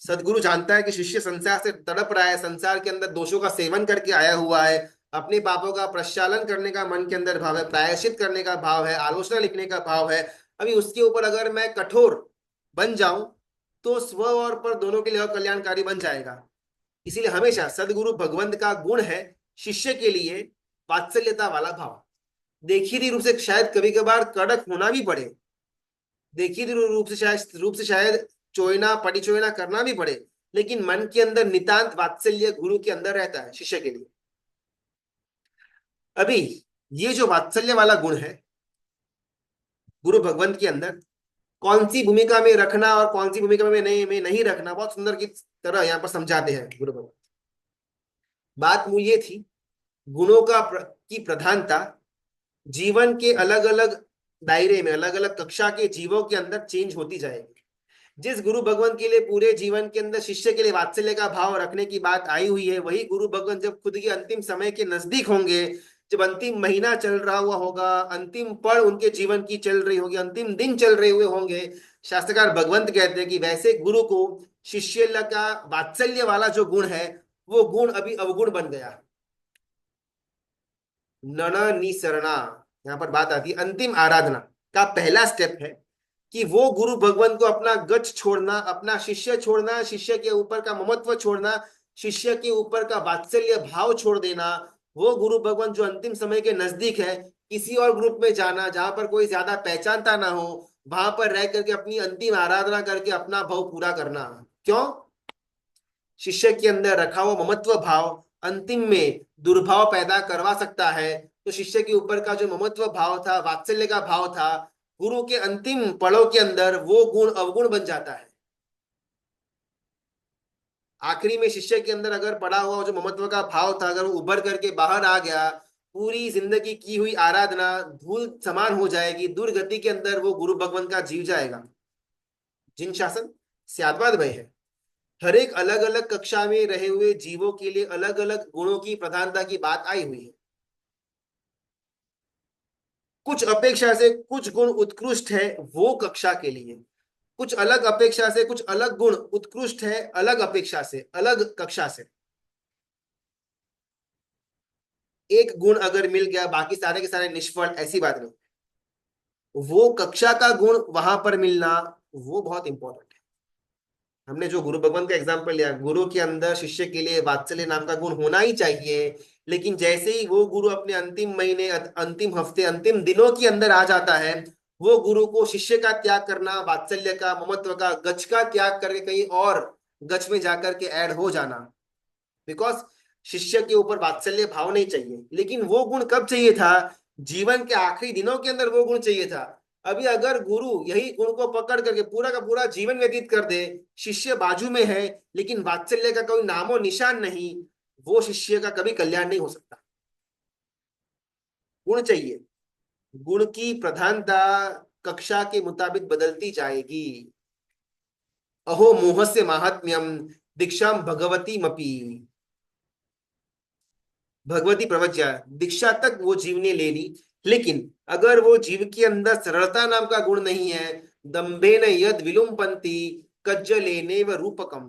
सदगुरु जानता है कि शिष्य संसार से तड़प रहा है, संसार के अंदर दोषों का सेवन करके आया हुआ है, अपने पापों का प्रक्षालन करने का मन के अंदर भाव है, प्रायश्चित करने का भाव है, आलोचना लिखने का भाव है। अभी उसके ऊपर अगर मैं कठोर बन जाऊं तो स्व और पर दोनों के लिए कल्याणकारी बन जाएगा। इसीलिए हमेशा सदगुरु भगवंत का गुण है शिष्य के लिए वात्सल्यता वाला भाव। देखीय रूप से शायद कभी कभार कड़क होना भी पड़े, देखीय रूप से शायद चोयना पटिचोयना करना भी पड़े, लेकिन मन के अंदर नितांत वात्सल्य गुरु के अंदर रहता है शिष्य के लिए। अभी ये जो वात्सल्य वाला गुण है गुरु भगवंत के अंदर, कौन सी भूमिका में रखना और कौन सी भूमिका में नहीं रखना, बहुत सुंदर की तरह यहाँ पर समझाते हैं गुरु भगवंत। बात वो ये थी, गुणों की प्रधानता जीवन के अलग अलग दायरे में, अलग अलग कक्षा के जीवों के अंदर चेंज होती जाएगी। जिस गुरु भगवान के लिए पूरे जीवन के अंदर शिष्य के लिए वात्सल्य का भाव रखने की बात आई हुई है, वही गुरु भगवान जब खुद के अंतिम समय के नजदीक होंगे, जब अंतिम महीना चल रहा हुआ होगा, अंतिम पल उनके जीवन की चल रही होगी, अंतिम दिन चल रहे हुए होंगे, शास्त्रकार भगवंत कहते हैं कि वैसे गुरु को शिष्य का वात्सल्य वाला जो गुण है वो गुण अभी अवगुण बन गया। नन निसरणा, यहाँ पर बात आती है अंतिम आराधना का पहला स्टेप है कि वो गुरु भगवान को अपना गच्छ छोड़ना, अपना शिष्य छोड़ना, शिष्य के ऊपर का ममत्व छोड़ना, शिष्य के ऊपर का वात्सल्य भाव छोड़ देना। वो गुरु भगवान जो अंतिम समय के नजदीक है, किसी और ग्रुप में जाना जहां पर कोई ज्यादा पहचानता ना हो, वहां पर रह करके अपनी अंतिम आराधना करके अपना भाव पूरा करना। क्यों? शिष्य के अंदर रखा हुआ ममत्व भाव अंतिम में दुर्भाव पैदा करवा सकता है। तो शिष्य के ऊपर का जो ममत्व भाव था, वात्सल्य का भाव था, गुरु के अंतिम पड़ों के अंदर वो गुण अवगुण बन जाता है। आखिरी में शिष्य के अंदर अगर पड़ा हुआ जो ममत्व का भाव था, अगर वो उभर करके बाहर आ गया, पूरी जिंदगी की हुई आराधना धूल समान हो जाएगी, दुर्गति के अंदर वो गुरु भगवान का जीव जाएगा। जिन शासन स्याद्वाद भय है। हर एक अलग अलग कक्षा में रहे हुए जीवों के लिए अलग अलग गुणों की प्रधानता की बात आई हुई है। कुछ अपेक्षा से कुछ गुण उत्कृष्ट है वो कक्षा के लिए, कुछ अलग अपेक्षा से कुछ अलग गुण उत्कृष्ट है अलग अपेक्षा से, अलग कक्षा से। एक गुण अगर मिल गया बाकी सारे के सारे निष्फल, ऐसी बात नहीं। वो कक्षा का गुण वहां पर मिलना वो बहुत इंपॉर्टेंट है। हमने जो गुरु भगवान का एग्जाम्पल लिया, गुरु के अंदर शिष्य के लिए वात्सल्य नाम का गुण होना ही चाहिए, लेकिन जैसे ही वो गुरु अपने अंतिम महीने, अंतिम हफ्ते, अंतिम दिनों के अंदर आ जाता है, वो गुरु को शिष्य का त्याग करना, वात्सल्य का, ममत्व का, गच्छ का त्याग करके कहीं और गच्छ में जाकर के ऐड हो जाना। बिकॉज शिष्य के ऊपर वात्सल्य भाव नहीं चाहिए, लेकिन वो गुण कब चाहिए था? जीवन के आखिरी दिनों के अंदर वो गुण चाहिए था। अभी अगर गुरु यही गुण को पकड़ करके पूरा का पूरा जीवन व्यतीत कर दे, शिष्य बाजू में है लेकिन वात्सल्य का कोई नामो निशान नहीं, वो शिष्य का कभी कल्याण नहीं हो सकता। गुण चाहिए। गुण की प्रधानता कक्षा के मुताबिक बदलती जाएगी। अहो मोहस्य माहात्म्यम दीक्षाम भगवती मपी, भगवती प्रवज्या, दीक्षा तक वो जीव ने ले ली, लेकिन अगर वो जीव के अंदर सरलता नाम का गुण नहीं है, दंभेन यद विलुम्पन्ति कज्जलेने व रूपकम,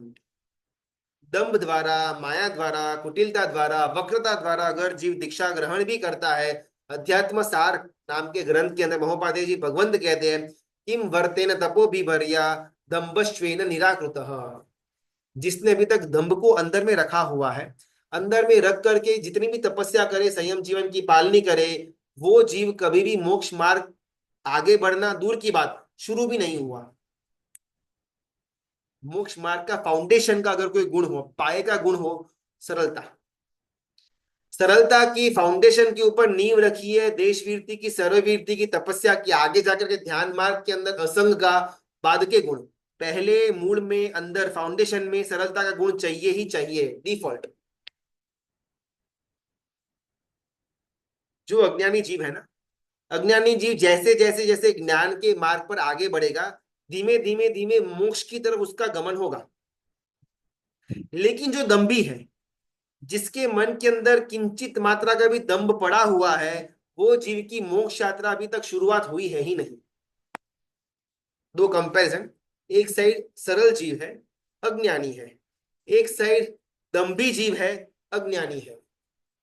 दंभ द्वारा, माया द्वारा, कुटिलता द्वारा, वक्रता द्वारा अगर जीव दीक्षा ग्रहण भी करता है, अध्यात्म सार नाम के ग्रंथ के अंदर महोपाध्याय जी भगवंत कहते हैं, किम वर्तेन तपो बिभर्या दम्भश्वेन निराकृतः। जिसने अभी तक दंभ को अंदर में रखा हुआ है, अंदर में रख करके जितनी भी तपस्या करे, संयम जीवन की पालनी करे, वो जीव कभी भी मोक्ष मार्ग आगे बढ़ना दूर की बात, शुरू भी नहीं हुआ। मोक्ष मार्ग का फाउंडेशन का अगर कोई गुण हो, पाए का गुण हो, सरलता। सरलता की फाउंडेशन के ऊपर नींव रखी है देशवीरती की, सर्ववीरती की, तपस्या की, आगे जाकर के ध्यान मार्ग के अंदर असंग का, बाद के गुण। पहले मूल में अंदर फाउंडेशन में सरलता का गुण चाहिए ही चाहिए, डिफॉल्ट। जो अज्ञानी जीव है ना, अज्ञानी जीव जैसे जैसे जैसे ज्ञान के मार्ग पर आगे बढ़ेगा, धीमे धीमे धीमे मोक्ष की तरफ उसका गमन होगा। लेकिन जो दम्भी है, जिसके मन के अंदर किंचित मात्रा का भी दंभ पड़ा हुआ है, वो जीव की मोक्ष यात्रा अभी तक शुरुआत हुई है ही नहीं। दो कंपैरिजन, एक साइड सरल जीव है, अज्ञानी है, एक साइड दंभी जीव है, अज्ञानी है।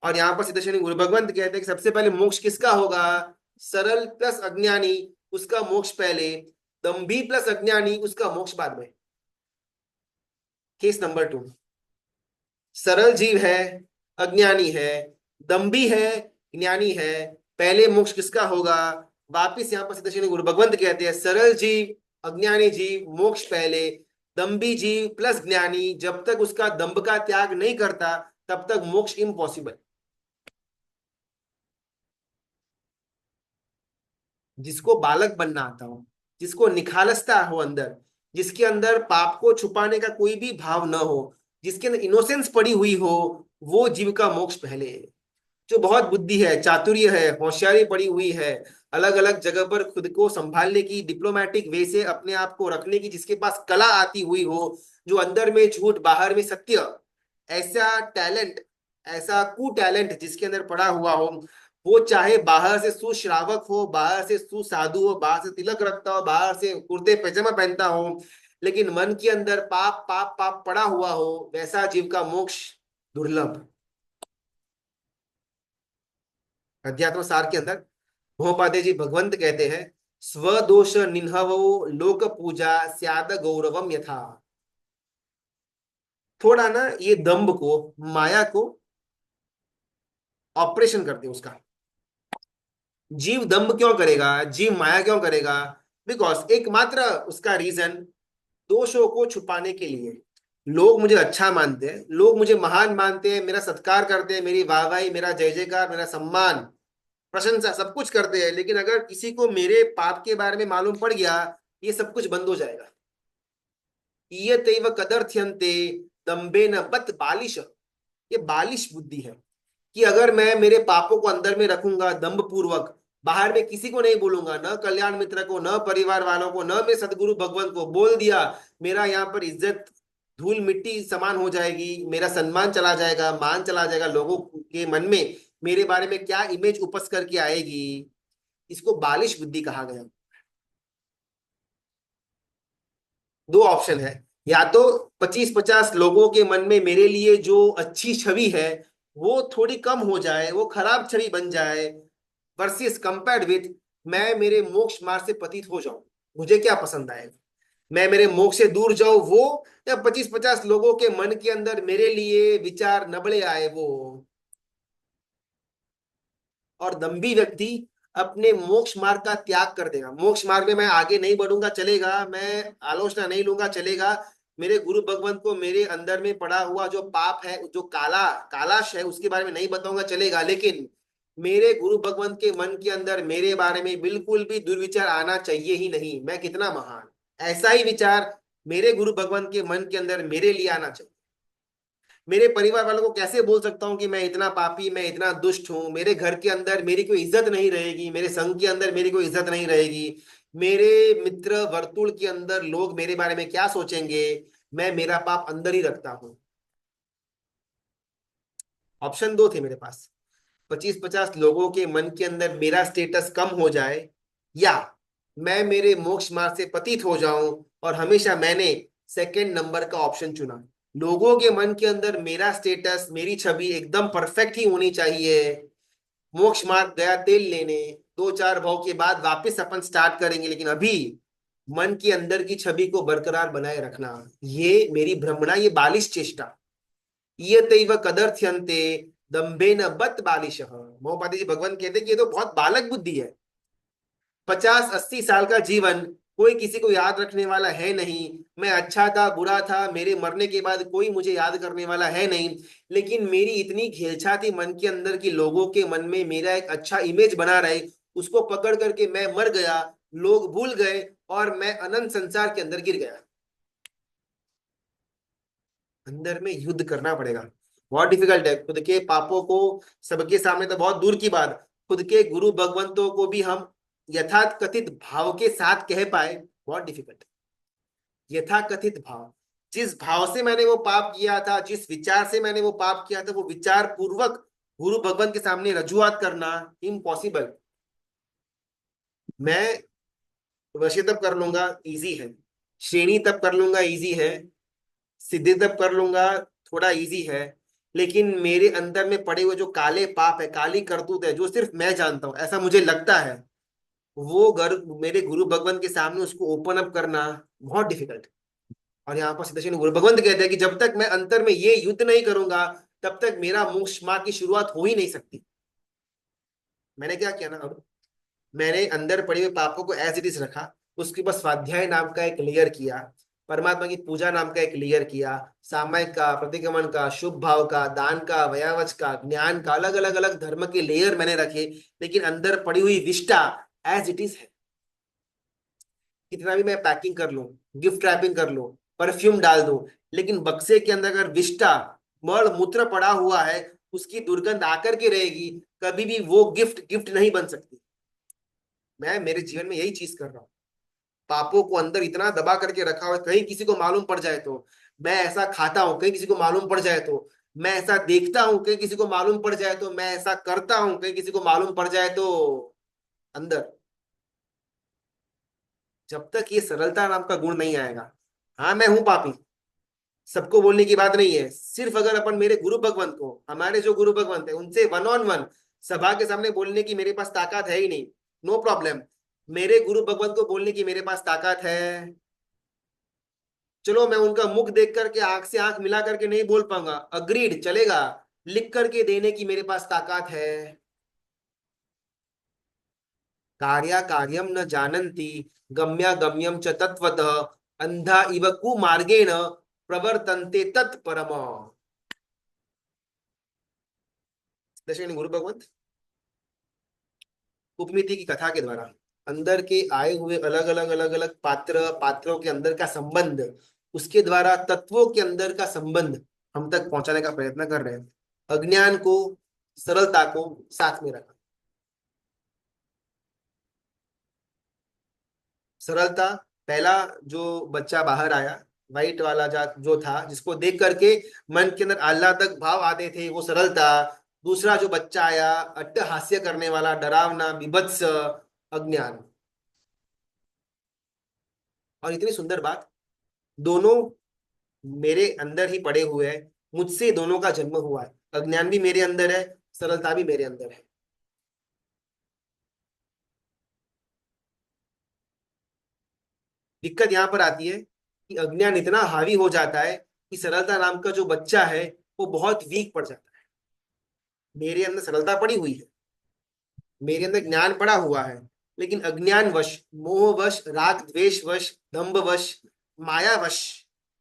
और यहां पर सिद्धेश्वरी गुरु भगवंत कहते हैं कि सबसे पहले मोक्ष किसका होगा? सरल प्लस अज्ञानी, उसका मोक्ष पहले, दंभी प्लस अज्ञानी, उसका मोक्ष बाद में। केस नंबर 2, सरल जीव है, अज्ञानी है, दंभी है, ज्ञानी है, पहले मोक्ष किसका होगा? वापिस यहां पर सिद्धेश्वरी गुरु भगवंत कहते हैं सरल जीव, अज्ञानी जीव, मोक्ष पहले, दंभी जीव प्लस ज्ञानी जब तक उसका दंभ का त्याग नहीं करता तब तक मोक्ष इम्पॉसिबल। जिसको बालक बनना आता हो, जिसको निखालसता हो अंदर, जिसके अंदर पाप को छुपाने का कोई भी भाव न हो, जिसके अंदर इनोसेंस पड़ी हुई हो, वो जीव का मोक्ष पहले है। जो बहुत बुद्धि है, चातुर्य है, होशियारी पड़ी हुई है, अलग अलग जगह पर खुद को संभालने की, डिप्लोमेटिक वे से अपने आप को रखने की जिसके पास कला आती हुई हो, जो अंदर में झूठ बाहर में सत्य, ऐसा टैलेंट, ऐसा कू टैलेंट जिसके अंदर पड़ा हुआ हो, वो चाहे बाहर से सुश्रावक हो, बाहर से सुसाधु हो, बाहर से तिलक रखता हो, बाहर से कुर्ते पैजामा पहनता हो, लेकिन मन के अंदर पाप पाप पाप पड़ा हुआ हो, वैसा जीव का मोक्ष दुर्लभ। अध्यात्म सार के अंदर महोपाध्याय जी भगवंत कहते हैं, स्वदोष निन्हवो लोक पूजा स्याद गौरवम यथा। थोड़ा ना ये दंभ को, माया को ऑपरेशन करते हैं उसका। जीव दंभ क्यों करेगा, जीव माया क्यों करेगा? बिकॉज एकमात्र उसका रीजन, दोषों को छुपाने के लिए। लोग मुझे अच्छा मानते हैं, लोग मुझे महान मानते हैं, मेरा सत्कार करते हैं, मेरी वाहवाही, मेरा जय जयकार, मेरा सम्मान, प्रशंसा सब कुछ करते हैं, लेकिन अगर किसी को मेरे पाप के बारे में मालूम पड़ गया, ये सब कुछ बंद हो जाएगा। इयतैव कदर्थ्यन्ते दम्भेन बत बालिश। ये बालिश बुद्धि है कि अगर मैं मेरे पापों को अंदर में रखूंगा दंभ पूर्वक, बाहर में किसी को नहीं बोलूंगा, न कल्याण मित्र को, न परिवार वालों को, न मेरे सदगुरु भगवान को, बोल दिया मेरा यहाँ पर इज्जत धूल मिट्टी समान हो जाएगी, मेरा सम्मान चला जाएगा, मान चला जाएगा, लोगों के मन में मेरे बारे में क्या इमेज उपस करके आएगी। इसको बालिश बुद्धि कहा गया। दो ऑप्शन है, या तो 25-50 लोगों के मन में मेरे लिए जो अच्छी छवि है वो थोड़ी कम हो जाए, वो खराब छवि बन जाए, वर्सेस कंपेयर्ड विथ मैं मेरे मोक्ष मार्ग से पतित हो जाऊं। मुझे क्या पसंद आएगा, मैं मेरे मोक्ष से दूर जाऊं वो, या 25-50 लोगों के मन के अंदर मेरे लिए विचार नबड़े आए वो। और दंभी व्यक्ति अपने मोक्ष मार्ग का त्याग कर देगा। मोक्ष मार्ग में मैं आगे नहीं बढ़ूंगा चलेगा, मैं आलोचना नहीं लूंगा चलेगा, मेरे गुरु भगवंत को मेरे अंदर में पड़ा हुआ जो पाप है, जो कालाश है, उसके बारे में नहीं बताऊंगा चलेगा, लेकिन मेरे गुरु भगवंत के मन के अंदर मेरे बारे में बिल्कुल भी दुर्विचार आना चाहिए ही नहीं, मैं कितना महान, ऐसा ही विचार मेरे गुरु भगवंत के मन के अंदर मेरे लिए आना चाहिए। मेरे परिवार वालों को कैसे बोल सकता हूँ कि मैं इतना पापी, मैं इतना दुष्ट हूँ, मेरे घर के अंदर मेरी कोई इज्जत नहीं रहेगी, मेरे संघ के अंदर मेरी कोई इज्जत नहीं रहेगी, मेरे मित्र वर्तुल के अंदर लोग मेरे बारे में क्या सोचेंगे, मैं मेरा पाप अंदर ही रखता हूँ। ऑप्शन दो थे मेरे पास, 25-50 लोगों के मन के अंदर मेरा स्टेटस कम हो जाए, या मैं मेरे मोक्ष मार्ग से पतित हो जाऊं, और हमेशा मैंने सेकंड नंबर का ऑप्शन चुना। लोगों के मन के अंदर मेरा स्टेटस, मेरी छवि एकदम परफेक्ट ही होनी चाहिए, मोक्ष मार्ग गया तेल लेने, 2-4 भाव के बाद वापस अपन स्टार्ट करेंगे, लेकिन अभी मन के अंदर की छवि को बरकरार बनाए रखना, ये मेरी भ्रमणा, ये बालिश चेष्टा, ये तैव कदर्थ्यन्ते दंभेन बत बालिश। मोहपाती जी भगवान कहते हैं कि ये तो बहुत बालक बुद्धि है। 50-80 साल का जीवन, कोई किसी को याद रखने वाला है नहीं। मैं अच्छा था बुरा था, मेरे मरने के बाद कोई मुझे याद करने वाला है नहीं। लेकिन मेरी इतनी घेलछा थी मन के अंदर की लोगों के मन में मेरा एक अच्छा इमेज बना रहे, उसको पकड़ करके मैं मर गया, लोग भूल गए, और मैं अनंत संसार के अंदर गिर गया। अंदर में युद्ध करना पड़ेगा, बहुत डिफिकल्ट है। खुद के पापों को सबके सामने तो बहुत दूर की बात, खुद के गुरु भगवंतों को भी हम यथात कथित भाव के साथ कह पाए, बहुत डिफिकल्ट। यथाकथित भाव, जिस भाव से मैंने वो पाप किया था, जिस विचार से मैंने वो पाप किया था, वो विचार पूर्वक गुरु भगवान के सामने रजुआत करना इम्पॉसिबल। मैं वैसे तब कर लूंगा, इजी है। श्रेणी तब कर लूंगा, इजी है। सिद्धि तब कर लूंगा, थोड़ा इजी है। लेकिन मेरे अंदर में पड़े हुए जो काले पाप है, काली करतूत है, जो सिर्फ मैं जानता हूं, ऐसा मुझे लगता है, वो मेरे गुरु भगवान के सामने उसको ओपन अप करना बहुत डिफिकल्ट। और यहाँ पर सिद्धेश्वर गुरु भगवंत कहते हैं कि जब तक मैं अंतर में ये युद्ध नहीं करूंगा, तब तक मेरा मोक्ष मार्ग की शुरुआत हो ही नहीं सकती। मैंने क्या किया ना, अब मैंने अंदर पड़े हुए पापों को एज इट इज रखा, उसके बाद स्वाध्याय नाम का एक लेयर किया, परमात्मा की पूजा नाम का एक लेयर किया, सामायिक का, प्रतिक्रमण का, शुभ भाव का, दान का, वयावच का, ज्ञान का, अलग अलग अलग धर्म के लेयर मैंने रखे। लेकिन अंदर पड़ी हुई विष्ठा एज इट इज है। कितना भी मैं पैकिंग कर लूं, गिफ्ट रैपिंग कर लूं, परफ्यूम डाल दूं, लेकिन बक्से के अंदर अगर विष्ठा, मल मूत्र पड़ा हुआ है, उसकी दुर्गंध आकर के रहेगी, कभी भी वो गिफ्ट गिफ्ट नहीं बन सकती। मैं मेरे जीवन में यही चीज कर रहा हूँ, पापों को अंदर इतना दबा करके रखा हुआ है, कहीं किसी को मालूम पड़ जाए तो मैं ऐसा खाता हूँ, कहीं किसी को मालूम पड़ जाए तो मैं ऐसा देखता हूँ, कहीं किसी को मालूम पड़ जाए तो मैं ऐसा करता हूँ, कहीं किसी को मालूम पड़ जाए तो अंदर। जब तक ये सरलता नाम का गुण नहीं आएगा, हाँ मैं हूं पापी, सबको बोलने की बात नहीं है, सिर्फ अगर अपन मेरे गुरु भगवंत को, हमारे जो गुरु भगवंत है उनसे वन ऑन वन सभा के सामने बोलने की मेरे पास ताकत है ही नहीं, नो प्रॉब्लम। मेरे गुरु भगवंत को बोलने की मेरे पास ताकत है, चलो मैं उनका मुख देख करके आंख से आंख मिला करके नहीं बोल पाऊंगा, अग्रीड चलेगा, लिख करके देने की मेरे पास ताकत है। कार्या कार्यम न जानन्ति, गम्या गम्यम च तत्वतः, अंधा इव कुमार्गेण प्रवर्तन्ते तत्परम। दशरथ गुरु भगवंत उपमिति की कथा के द्वारा अंदर के आए हुए अलग अलग पात्रों के अंदर का संबंध, उसके द्वारा तत्वों के अंदर का संबंध हम तक पहुंचाने का प्रयत्न कर रहे हैं। अज्ञान को, सरलता को साथ में रखा। सरलता, पहला जो बच्चा बाहर आया, वाइट वाला जो था, जिसको देख करके मन के अंदर आह्लादक भाव आते थे, वो सरलता। दूसरा जो बच्चा आया, अट्टहास्य करने वाला, डरावना, बीभत्स, अज्ञान। और इतनी सुंदर बात, दोनों मेरे अंदर ही पड़े हुए हैं, मुझसे दोनों का जन्म हुआ है। अज्ञान भी मेरे अंदर है, सरलता भी मेरे अंदर है। दिक्कत यहां पर आती है कि अज्ञान इतना हावी हो जाता है कि सरलता नाम का जो बच्चा है वो बहुत वीक पड़ जाता है। मेरे अंदर सरलता पड़ी हुई है, मेरे अंदर ज्ञान पड़ा हुआ है, लेकिन अज्ञानवश, मोहवश, राग द्वेषवश, दंभवश, मायावश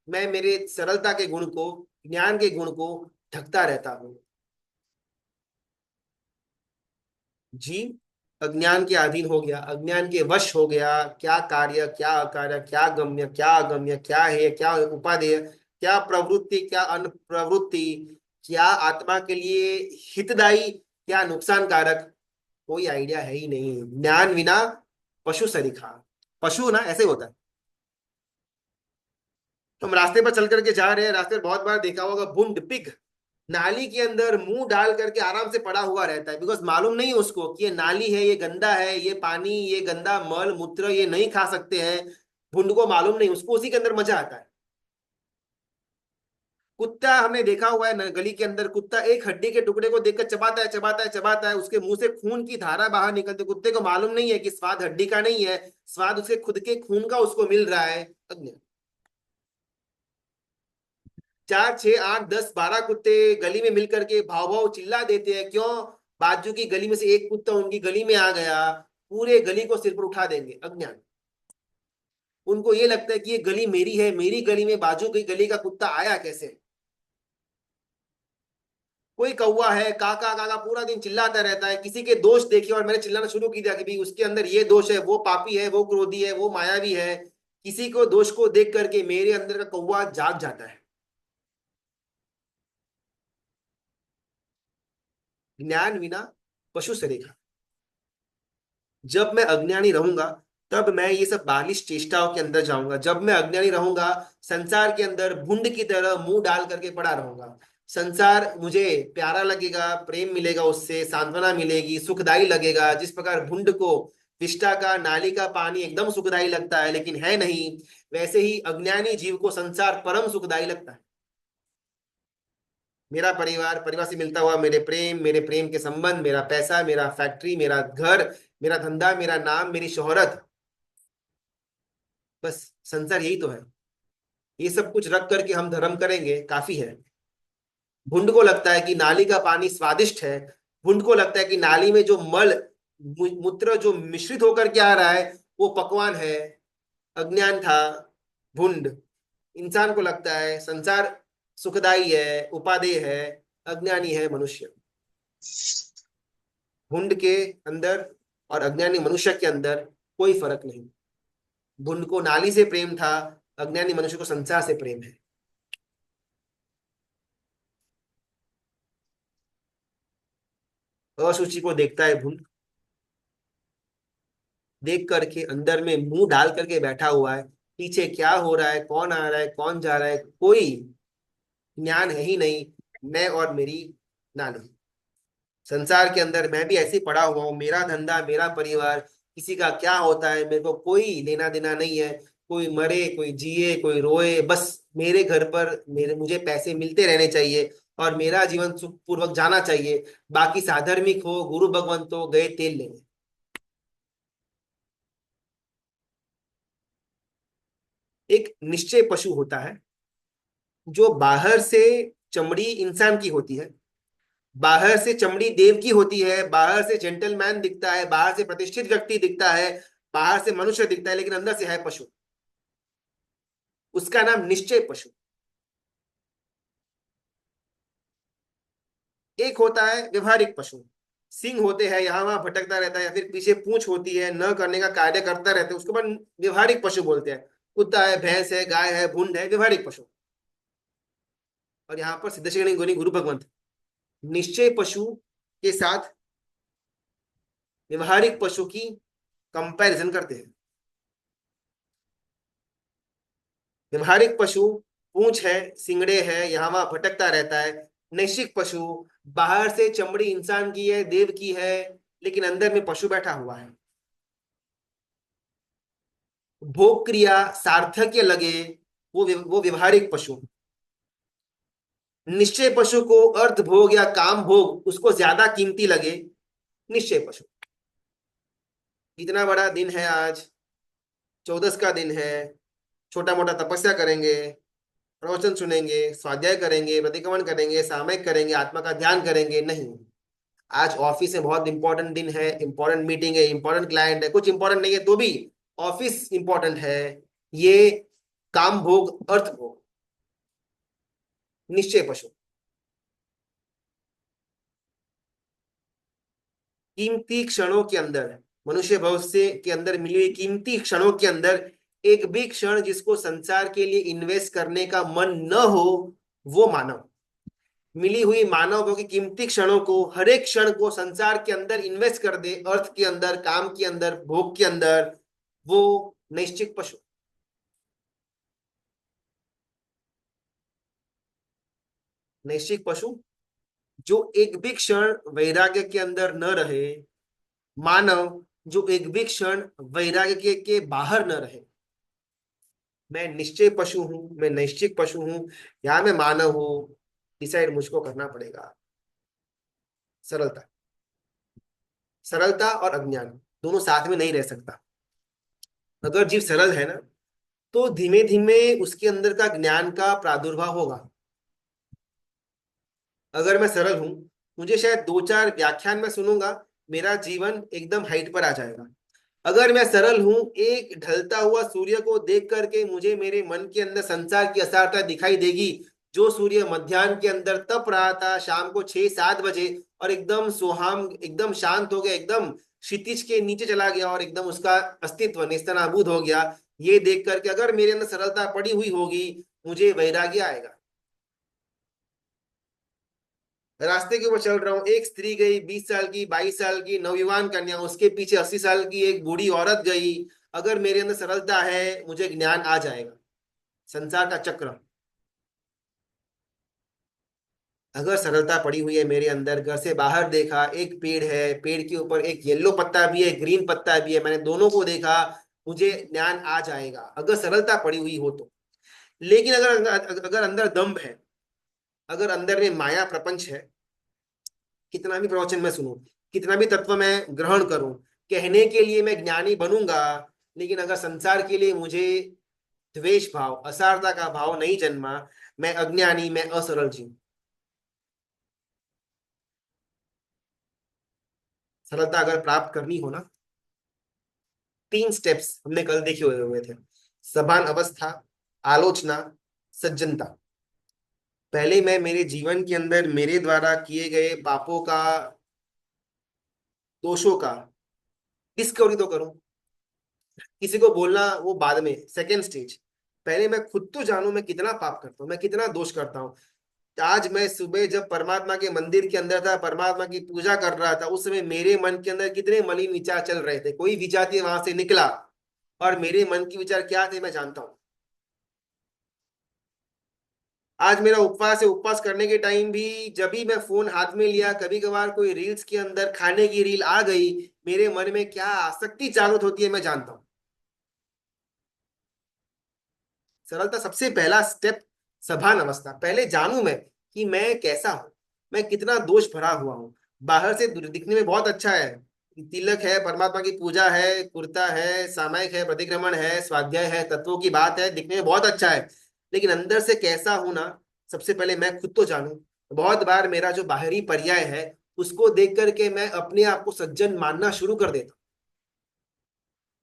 मैं मेरे सरलता के गुण को, ज्ञान के गुण को ढकता रहता हूं। जी, अज्ञान के अधीन हो गया, अज्ञान के वश हो गया। क्या कार्य, क्या अकार्य, क्या गम्य, क्या अगम्य, क्या है, क्या उपादेय, क्या प्रवृत्ति, क्या अनुप्रवृत्ति, क्या आत्मा के लिए हितदायी, क्या नुकसानकारक, कोई आइडिया है ही नहीं। ज्ञान बिना पशु सरीखा। पशु ना ऐसे होता है, तो हम रास्ते पर चल करके जा रहे हैं, रास्ते पर बहुत बार देखा होगा बुंड पिग नाली के अंदर मुंह डाल करके आराम से पड़ा हुआ रहता है, बिकॉज मालूम नहीं है उसको कि ये नाली है, ये गंदा है, ये पानी, ये गंदा मल मूत्र ये नहीं खा सकते हैं। भुंड को मालूम नहीं, उसको उसी के अंदर मजा आता है। कुत्ता हमने देखा हुआ है गली के अंदर, कुत्ता एक हड्डी के टुकड़े को देखकर चबाता है चबाता है चबाता है, उसके मुंह से खून की धारा बाहर निकलती, कुत्ते को मालूम नहीं है कि स्वाद हड्डी का नहीं है, स्वाद उसके खुद के खून का उसको मिल रहा है। अज्ञान। 4 6 8 10 12 कुत्ते गली में मिलकर के भाव भाव चिल्ला देते हैं, क्यों? बाजू की गली में से एक कुत्ता उनकी गली में आ गया, पूरे गली को सिर पर उठा देंगे। अज्ञान। उनको ये लगता है कि ये गली मेरी है, मेरी गली में बाजू की गली का कुत्ता आया कैसे? कोई कौवा है, काका काका पूरा दिन चिल्लाता रहता है, किसी के दोष देखे और मैंने चिल्लाना शुरू कर दिया कि भाई उसके अंदर ये दोष है, वो पापी है, वो क्रोधी है, वो मायावी है, किसी को दोष को देख करके मेरे अंदर का कौवा जाग जाता है। ज्ञान बिना पशु सरेगा। जब मैं अज्ञानी रहूंगा तब मैं ये सब बालिश चेष्टाओं के अंदर जाऊंगा। जब मैं अज्ञानी रहूंगा संसार के अंदर भुंड की तरह मुंह डाल करके पड़ा रहूंगा। संसार मुझे प्यारा लगेगा, प्रेम मिलेगा, उससे सांत्वना मिलेगी, सुखदाई लगेगा, जिस प्रकार भुंड को विष्टा का नाली का पानी एकदम सुखदाई लगता है लेकिन है नहीं, वैसे ही अज्ञानी जीव को संसार परम सुखदाई लगता है। मेरा परिवार, परिवार से मिलता हुआ मेरे प्रेम के संबंध, मेरा पैसा, मेरा फैक्ट्री, मेरा घर, मेरा धंधा, मेरा नाम, मेरी शोहरत, बस संसार यही तो है। ये सब कुछ रख करके हम धर्म करेंगे काफी है। भुंड को लगता है कि नाली का पानी स्वादिष्ट है, भुंड को लगता है कि नाली में जो मल मूत्र जो मिश्रित होकर के आ रहा है वो पकवान है। अज्ञान था भुंड। इंसान को लगता है संसार सुखदाई है, उपादेय है। अज्ञानी है मनुष्य। भुंड के अंदर और अज्ञानी मनुष्य के अंदर कोई फर्क नहीं। भुंड को नाली से प्रेम था, अज्ञानी मनुष्य को संसार से प्रेम है। अशुचि को देखता है भुंड, देख करके अंदर में मुंह डाल करके बैठा हुआ है, पीछे क्या हो रहा है, कौन आ रहा है, कौन जा रहा है, कोई ज्ञान है ही नहीं। मैं और मेरी नानी, संसार के अंदर मैं भी ऐसे ही पड़ा हुआ हूँ, मेरा धंधा, मेरा परिवार, किसी का क्या होता है मेरे को कोई लेना देना नहीं है। कोई मरे, कोई जिए, कोई रोए, बस मेरे घर पर मेरे मुझे पैसे मिलते रहने चाहिए और मेरा जीवन सुख पूर्वक जाना चाहिए। बाकी साधर्मिक हो, गुरु भगवंत हो, गए तेल लेने। एक निश्चय पशु होता है जो बाहर से चमड़ी इंसान की होती है, बाहर से चमड़ी देव की होती है, बाहर से जेंटलमैन दिखता है, बाहर से प्रतिष्ठित व्यक्ति दिखता है, बाहर से मनुष्य दिखता है, लेकिन अंदर से है पशु। उसका नाम निश्चय पशु। एक होता है व्यवहारिक पशु, सिंह होते हैं, यहां वहां भटकता रहता है, या फिर पीछे पूंछ होती है, न करने का कार्य करता रहता है, उसके बाद व्यवहारिक पशु बोलते हैं। कुत्ता है, भैंस है, गाय है, भुंड है, व्यवहारिक पशु। और यहाँ पर सिद्धेश्वरी गुनी गुरु भगवंत निश्चय पशु के साथ व्यवहारिक पशु की कंपैरिजन करते हैं। व्यवहारिक पशु पूंछ है, सिंगड़े है, यहाँ वहां भटकता रहता है। नैशिक पशु बाहर से चमड़ी इंसान की है, देव की है, लेकिन अंदर में पशु बैठा हुआ है। भोग क्रिया सार्थक्य लगे, वो व्यवहारिक पशु। निश्चय पशु को अर्थ भोग या काम भोग उसको ज्यादा कीमती लगे, निश्चय पशु। इतना बड़ा दिन है आज, 14 का दिन है, छोटा मोटा तपस्या करेंगे, प्रवचन सुनेंगे, स्वाध्याय करेंगे, प्रतिक्रमण करेंगे, सामयिक करेंगे, आत्मा का ध्यान करेंगे, नहीं। आज ऑफिस में बहुत इंपॉर्टेंट दिन है, इंपॉर्टेंट मीटिंग है, इंपॉर्टेंट क्लाइंट है, कुछ इंपॉर्टेंट नहीं है तो भी ऑफिस इंपॉर्टेंट है। ये काम भोग, अर्थ भोग, निश्चय पशु। कीमती क्षणों के अंदर, मनुष्य भविष्य के अंदर मिली हुई कीमती क्षणों के अंदर एक भी क्षण जिसको संसार के लिए इन्वेस्ट करने का मन न हो, वो मानव। मिली हुई मानव की कीमती क्षणों को, हर एक क्षण को संसार के अंदर इन्वेस्ट कर दे, अर्थ के अंदर, काम के अंदर, भोग के अंदर, वो नैश्चिक पशु। नैश्चिक पशु जो एक भी क्षण वैराग्य के अंदर न रहे, मानव जो एक भी क्षण वैराग्य के बाहर न रहे। मैं निश्चय पशु हूं, मैं नैश्चिक पशु हूं, या मैं मानव हूं, डिसाइड मुझको करना पड़ेगा। सरलता, सरलता और अज्ञान दोनों साथ में नहीं रह सकता। अगर जीव सरल है ना, तो धीमे धीमे उसके अंदर का ज्ञान का प्रादुर्भाव होगा। अगर मैं सरल हूं, मुझे शायद दो चार व्याख्यान में सुनूंगा, मेरा जीवन एकदम हाइट पर आ जाएगा। अगर मैं सरल हूं, एक ढलता हुआ सूर्य को देख करके मुझे मेरे मन के अंदर संसार की असारता दिखाई देगी। जो सूर्य मध्याह्न के अंदर तप रहा था शाम को 6-7 बजे, और एकदम सुहाम एकदम शांत हो गया, एकदम क्षितिज के नीचे चला गया और एकदम उसका अस्तित्व नेस्तनाबूद हो गया। ये देख करके अगर मेरे अंदर सरलता पड़ी हुई होगी, मुझे वैराग्य आएगा। रास्ते के ऊपर चल रहा हूँ, एक स्त्री गई 20 साल की, 22 साल की नवयुवान कन्या, उसके पीछे 80 साल की एक बूढ़ी औरत गई। अगर मेरे अंदर सरलता है, मुझे ज्ञान आ जाएगा। संसार का चक्र, अगर सरलता पड़ी हुई है मेरे अंदर, घर से बाहर देखा एक पेड़ है, पेड़ के ऊपर एक येलो पत्ता भी है, ग्रीन पत्ता भी है, मैंने दोनों को देखा, मुझे ज्ञान आ जाएगा अगर सरलता पड़ी हुई हो तो। लेकिन अगर अगर अंदर दंभ है, अगर अंदर में माया प्रपंच है, कितना भी प्रवचन में सुनूं, कितना भी तत्व मैं ग्रहण करूं, कहने के लिए मैं ज्ञानी बनूंगा, लेकिन अगर संसार के लिए मुझे द्वेष भाव, असारता का भाव नहीं जन्मा, मैं अज्ञानी, मैं असरल जीव। सरलता अगर प्राप्त करनी हो ना, 3 स्टेप्स हमने कल देखे हुए थे। सभान अवस्था, आलोचना, सज्जनता। पहले मैं मेरे जीवन के अंदर मेरे द्वारा किए गए पापों का, दोषों का डिस्कवरी तो करूं। किसी को बोलना वो बाद में, सेकेंड स्टेज। पहले मैं खुद तो जानूं मैं कितना पाप करता हूँ, मैं कितना दोष करता हूँ। आज मैं सुबह जब परमात्मा के मंदिर के अंदर था, परमात्मा की पूजा कर रहा था, उस समय मेरे मन के अंदर कितने मलिन विचार चल रहे थे। कोई विजातीय वहां से निकला, और मेरे मन के विचार क्या थे मैं जानता हूँ। आज मेरा उपवास है, उपवास करने के टाइम भी जब भी मैं फोन हाथ में लिया, कभी कभार कोई रील्स के अंदर खाने की रील आ गई, मेरे मन में क्या आसक्ति जागृत होती है मैं जानता हूँ। सरलता सबसे पहला स्टेप। सभान अवस्था, पहले जानू मैं कि मैं कैसा हूं, मैं कितना दोष भरा हुआ हूं। बाहर से दिखने में बहुत अच्छा है, तिलक है, परमात्मा की पूजा है, कुर्ता है, सामायिक है, प्रतिक्रमण है, स्वाध्याय है, तत्वों की बात है, दिखने में बहुत अच्छा है। लेकिन अंदर से कैसा हूं ना, सबसे पहले मैं खुद तो जानू। बहुत बार मेरा जो बाहरी पर्याय है, उसको देख करके मैं अपने आप को सज्जन मानना शुरू कर देता हूं।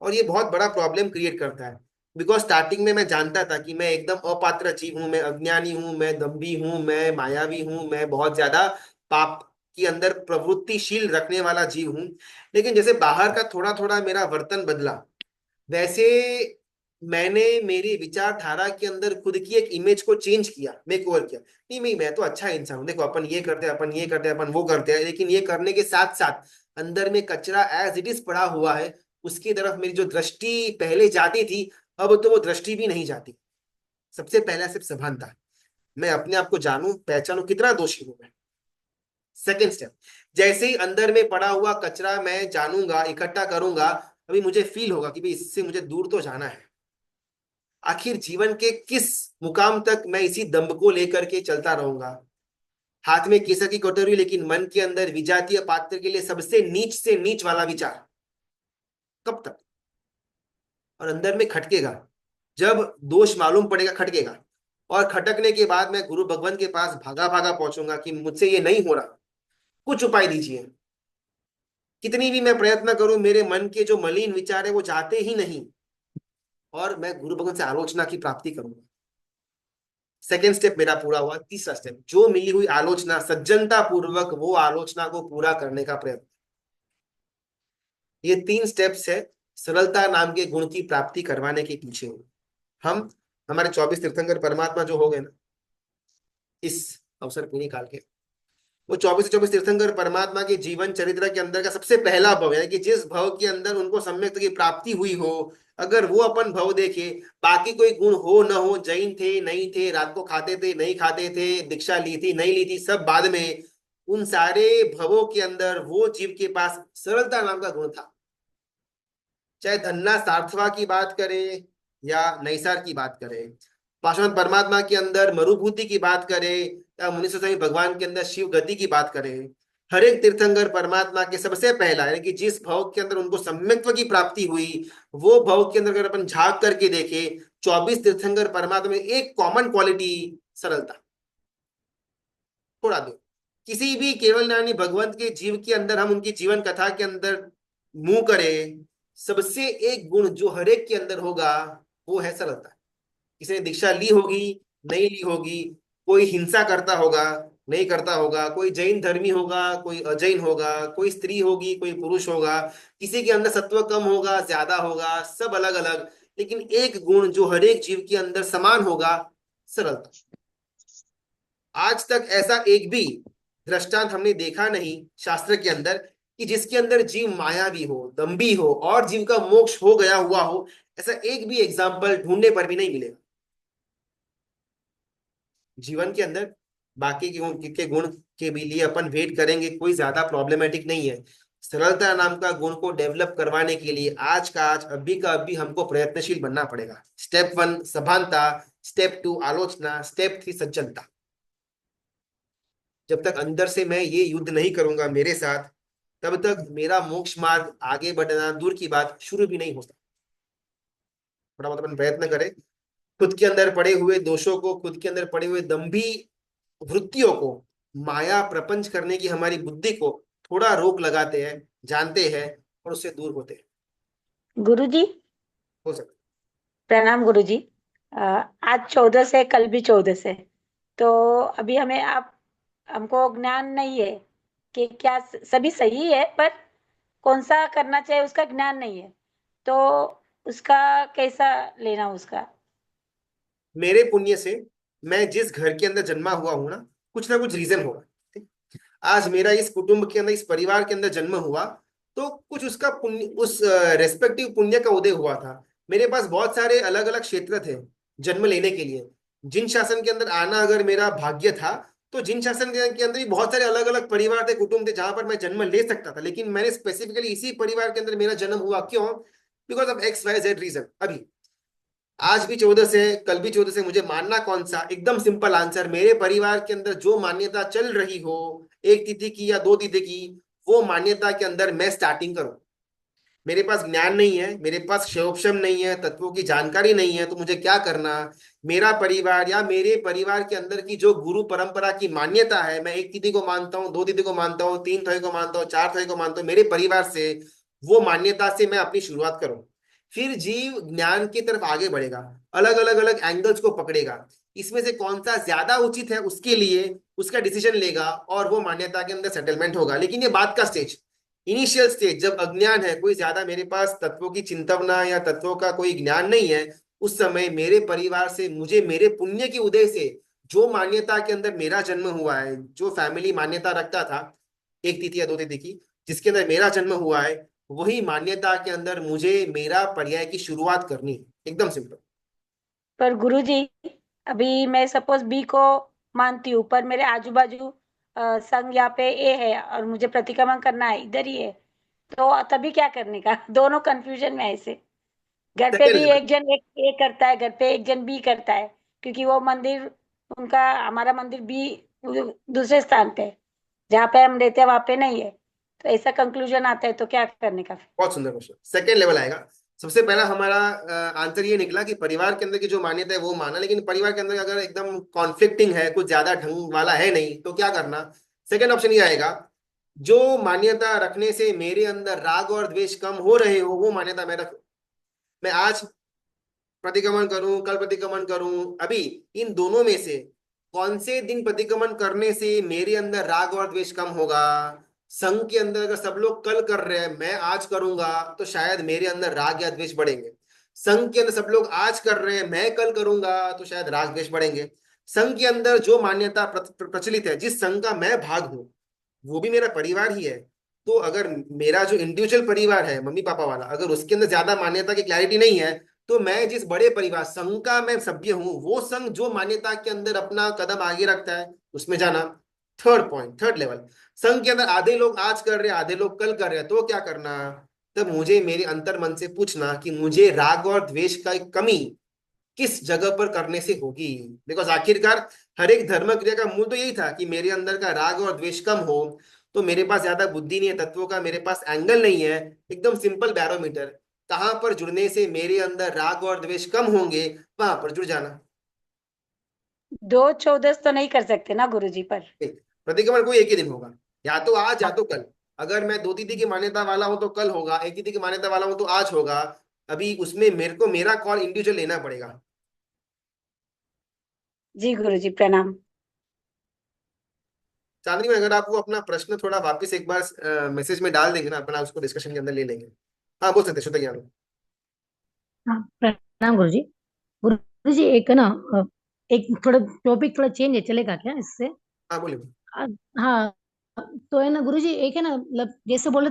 और ये बहुत बड़ा प्रॉब्लम क्रिएट करता है। बिकॉज स्टार्टिंग में मैं जानता था कि मैं एकदम अपात्र जीव हूं, मैं अज्ञानी हूं, मैं दम्भी हूं, मैं मायावी हूं, मैं बहुत ज्यादा पाप की अंदर प्रवृत्तिशील रखने वाला जीव हूं। लेकिन जैसे बाहर का थोड़ा थोड़ा मेरा वर्तन बदला, वैसे मैंने मेरी विचारधारा के अंदर खुद की एक इमेज को चेंज किया, मेक ओवर किया। नहीं नहीं, मैं तो अच्छा इंसान हूं, देखो अपन ये करते हैं, अपन ये करते हैं, अपन वो करते हैं, लेकिन ये करने के साथ साथ अंदर में कचरा एज इट इज पड़ा हुआ है। उसकी तरफ मेरी जो दृष्टि पहले जाती थी, अब तो वो दृष्टि भी नहीं जाती। सबसे पहला सिर्फ सभानता, मैं अपने आप को जानू, पहचानू कितना दोषी हूं मैं। सेकेंड स्टेप, जैसे ही अंदर में पड़ा हुआ कचरा मैं जानूंगा, इकट्ठा करूंगा, अभी मुझे फील होगा कि भाई इससे मुझे दूर तो जाना है। आखिर जीवन के किस मुकाम तक मैं इसी दम्भ को लेकर के चलता रहूंगा। हाथ में केसर की कटोरी, लेकिन मन के अंदर विजातीय पात्र के लिए सबसे नीच से नीच वाला विचार, कब तक। और अंदर में खटकेगा, जब दोष मालूम पड़ेगा खटकेगा। और खटकने के बाद मैं गुरु भगवान के पास भागा भागा पहुंचूंगा कि मुझसे ये नहीं हो रहा, कुछ उपाय दीजिए। कितनी भी मैं प्रयत्न करूं, मेरे मन के जो मलिन विचार है वो जाते ही नहीं, और मैं गुरु भगवान से आलोचना की प्राप्ति करूंगा। सेकेंड स्टेप मेरा पूरा हुआ। तीसरा स्टेप, जो मिली हुई आलोचना सज्जनता पूर्वक वो आलोचना को पूरा करने का प्रयत्न। ये 3 स्टेप्स है सरलता नाम के गुण की प्राप्ति करवाने के पीछे। हम, हमारे 24 तीर्थंकर परमात्मा जो हो गए ना, इस अवसर को निकाल के, वो 24 से 24 तीर्थंकर परमात्मा के जीवन चरित्र के अंदर का सबसे पहला भव है कि जिस भव के अंदर उनको सम्यक की प्राप्ति हुई हो, अगर वो अपन भव देखे, बाकी कोई गुण हो न हो, जैन थे नहीं थे, रात को खाते थे नहीं खाते थे, दीक्षा ली थी नहीं ली थी, सब बाद में, उन सारे भवों के अंदर वो जीव के पास सरलता नाम का गुण था। चाहे धन्ना सार्थवा की बात करें, या नैसार की बात करें, पार्श्वनाथ परमात्मा के अंदर मरुभूति की बात करें, या मुनीश्वर स्वामी भगवान के अंदर शिव गति की बात करें, हर एक तीर्थंकर परमात्मा के सबसे पहला यानी कि जिस भाव के अंदर उनको सम्यक्त्व की प्राप्ति हुई, वो भाव के अंदर अगर अपन झांक करके देखे, 24 तीर्थंकर परमात्मा में एक कॉमन क्वालिटी, सरलता। थोड़ा दो, किसी भी केवल ज्ञानी भगवंत के जीव के अंदर हम उनकी जीवन कथा के अंदर मुंह करें, सबसे एक गुण जो हर एक के अंदर होगा वो है सरलता। किसी ने दीक्षा ली होगी, नहीं ली होगी, कोई हिंसा करता होगा, नहीं करता होगा, कोई जैन धर्मी होगा, कोई अजैन होगा, कोई स्त्री होगी, कोई पुरुष होगा, किसी के अंदर सत्व कम होगा, ज्यादा होगा, सब अलग अलग, लेकिन एक गुण जो हर एक जीव के अंदर समान होगा, सरलता। आज तक ऐसा एक भी दृष्टांत हमने देखा नहीं शास्त्र के अंदर कि जिसके अंदर जीव मायावी हो, दंभी हो और जीव का मोक्ष हो गया हुआ हो, ऐसा एक भी एग्जाम्पल ढूंढने पर भी नहीं मिलेगा जीवन के अंदर। बाकी के गुण के भी लिए अपन वेट करेंगे, कोई ज्यादा प्रॉब्लमेटिक नहीं है। सरलता नाम का गुण को डेवलप करवाने के लिए आज का आज, अभी का अभी हमको प्रयत्नशील बनना पड़ेगा। स्टेप 1 सभानता, स्टेप 2 आलोचना, स्टेप 3 सज्जनता। जब तक अंदर से मैं ये युद्ध नहीं करूंगा मेरे साथ, तब तक मेरा मोक्ष मार्ग आगे बढ़ना दूर की बात, शुरू भी नहीं हो सकता। थोड़ा बहुत अपन प्रयत्न करें, खुद के अंदर पड़े हुए दोषों को, खुद के अंदर पड़े हुए दंभी वृत्तियों को, माया प्रपंच करने की हमारी बुद्धि को थोड़ा रोक लगाते हैं, जानते हैं और उससे दूर होते हैं। गुरुजी, हो सकता प्रणाम गुरुजी। आज 14 से, कल भी 14 से, तो अभी हमें आप हमको ज्ञान नहीं है कि क्या सभी सही है, पर कौन सा करना चाहिए उसका ज्ञान नहीं है, तो उसका कैसा लेना उसका। मेरे पुण्य से मैं जिस घर के अंदर जन्मा हुआ हूं ना कुछ रीजन होगा। ठीक? आज मेरा इस कुटुंब के अंदर, इस परिवार के अंदर जन्म हुआ, तो कुछ उसका पुण्य, उस रेस्पेक्टिव पुण्य का उदय हुआ था। मेरे पास बहुत सारे अलग अलग क्षेत्र थे जन्म लेने के लिए। जिन शासन के अंदर आना अगर मेरा भाग्य था, तो जिन शासन के अंदर भी बहुत सारे अलग अलग परिवार थे, कुटुंब थे, जहां पर मैं जन्म ले सकता था, लेकिन मैंने स्पेसिफिकली इसी परिवार के अंदर मेरा जन्म हुआ। क्यों? Because of XYZ reason. अभी आज भी 14 से, कल भी 14 से, मुझे मानना कौन सा? एकदम सिंपल आंसर, मेरे परिवार के अंदर जो मान्यता चल रही हो, एक तिथि की या दो तिथि की, वो मान्यता के अंदर मैं स्टार्टिंग करूं। मेरे पास ज्ञान नहीं है, मेरे पास क्षयोपशम नहीं है, तत्वों की जानकारी नहीं है, तो मुझे क्या करना? मेरा परिवार या मेरे परिवार के अंदर की जो गुरु परंपरा की मान्यता है, मैं एक तिथि को मानता हूँ, दो तिथि को मानता हूँ, तीन तिथि को मानता हूँ, चार तिथि को मानता हूँ, मेरे परिवार से वो मान्यता से मैं अपनी शुरुआत करूं। फिर जीव ज्ञान की तरफ आगे बढ़ेगा, अलग अलग अलग एंगल्स को पकड़ेगा, इसमें से कौन सा ज्यादा उचित है उसके लिए उसका डिसीजन लेगा, और वो मान्यता के अंदर सेटलमेंट होगा। लेकिन ये बात का स्टेज, इनिशियल स्टेज, जब अज्ञान है, कोई ज्यादा मेरे पास तत्वों की चिंतवना या तत्वों का कोई ज्ञान नहीं है, उस समय मेरे परिवार से, मुझे मेरे पुण्य की उदय से, जो मान्यता के अंदर मेरा जन्म हुआ है, जो फैमिली मान्यता रखता था एक तिथि या दो तिथि की, जिसके अंदर मेरा जन्म हुआ है, वही मान्यता के अंदर मुझे मेरा पर्याय की शुरुआत करनी है। एकदम सिंपल। पर गुरुजी, अभी मैं सपोज बी को मानती हूँ, पर मेरे आजू बाजू संघ यहाँ पे ए है और मुझे प्रतिक्रमण करना है इधर ही है, तो तभी क्या करने का? दोनों कंफ्यूजन में है ऐसे। घर पे सेकेंड भी लेवल। एक जन एक ए करता है, घर पे एक जन बी करता है, क्योंकि वो मंदिर उनका, हमारा मंदिर बी दूसरे स्थान पे है, जहाँ पे हम रहते हैं वहां पे नहीं है, तो ऐसा कंक्लूजन आता है, तो क्या करने का फिर? बहुत सुंदर क्वेश्चन। सेकेंड लेवल आएगा। सबसे पहला हमारा आंसर ये निकला कि परिवार के अंदर की जो मान्यता है वो माना, लेकिन परिवार के अंदर अगर एकदम कॉन्फ्लिक्टिंग है, कुछ ज्यादा ढंग वाला है नहीं, तो क्या करना? सेकेंड ऑप्शन ये आएगा, जो मान्यता रखने से मेरे अंदर राग और द्वेष कम हो रहे हो, वो मान्यता मैं रखूं। मैं आज प्रतिक्रमण करूं, कल प्रतिक्रमण करूं, अभी इन दोनों में से कौन से दिन प्रतिक्रमण करने से मेरे अंदर राग और द्वेष कम होगा? संघ के अंदर अगर सब लोग कल कर रहे हैं, मैं आज करूंगा, तो शायद मेरे अंदर राग या द्वेष बढ़ेंगे। संघ के अंदर सब लोग आज कर रहे हैं, मैं कल करूंगा, तो शायद राग द्वेष बढ़ेंगे। संघ के अंदर जो मान्यता प्रचलित है, जिस संघ का मैं भाग हूं, वो भी मेरा परिवार ही है। तो अगर मेरा जो इंडिविजुअल परिवार है, मम्मी पापा वाला, अगर उसके अंदर ज्यादा मान्यता की क्लैरिटी नहीं है, तो मैं जिस बड़े परिवार संघ का मैं सभ्य हूं, वो संघ जो मान्यता के अंदर अपना कदम आगे रखता है, उसमें जाना। थर्ड पॉइंट, थर्ड लेवल, संघ के अंदर आधे लोग आज कर रहे हैं, आधे लोग कल कर रहे हैं, तो क्या करना? तब मुझे मेरे अंतर मन से पूछना कि मुझे राग और द्वेष का एक कमी किस जगह पर करने से होगी। बिकॉज आखिरकार हर एक धर्म क्रिया का मूल तो यही था कि मेरे अंदर का राग और द्वेष कम हो। तो मेरे पास ज्यादा बुद्धि नहीं है, तत्वों का मेरे पास एंगल नहीं है, एकदम सिंपल बैरोमीटर, कहां पर जुड़ने से मेरे अंदर राग और द्वेष कम होंगे, वहां पर जुड़ जाना। दो चौदस तो नहीं कर सकते ना गुरुजी पर। प्रतिक्रमण कोई एक ही दिन होगा, या तो आज या तो कल। अगर मैं दो तिथि की मान्यता वाला हूं तो कल होगा, एक तिथि की मान्यता वाला हूं तो आज होगा। अभी उसमें मेरे को मेरा कॉल इंडिविजुअल लेना पड़ेगा। जी गुरुजी प्रणाम। चांदनी में अगर आप वो अपना प्रश्न थोड़ा वापस एक बार मैसेज में डाल देंगे ना, अपना उसको डिस्कशन के अंदर ले लेंगे। हाँ बोल सकते हैं, शुद्ध ज्ञान। हाँ प्रणाम गुरु जी। गुरु जी एक ना एक थोड़ा टॉपिक थोड़ा चेंज है, चलेगा क्या इससे? हाँ बोलिए। हाँ, तो है ना गुरु जी, एक है ना मतलब जैसे बोले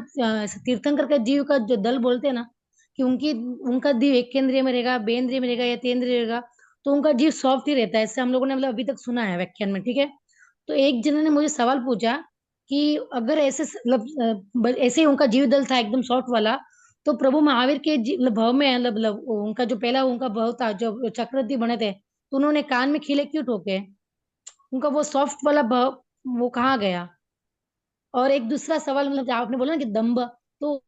तीर्थंकर का जीव का जो दल बोलते हैं ना, कि उनकी उनका जीव एक केंद्रीय में रहेगा, बेंद्रिय में रहेगा या तेंद्रिय रहेगा, तो उनका जीव सॉफ्ट ही रहता है, ऐसे हम लोगों ने मतलब अभी तक सुना है व्याख्यान में, ठीक है। तो एक जन ने मुझे सवाल पूछा कि अगर ऐसे मतलब ऐसे ही उनका जीव दल था एकदम सॉफ्ट वाला, तो प्रभु महावीर के मतलब भाव में मतलब उनका जो पहला उनका भाव था, जो चक्रवर्ती बने थे, तो उन्होंने कान में खीले क्यों ठोके? उनका वो सॉफ्ट वाला भाव वो कहाँ गया? और एक दूसरा सवाल, मतलब आपने बोला ना कि दम्भ, तो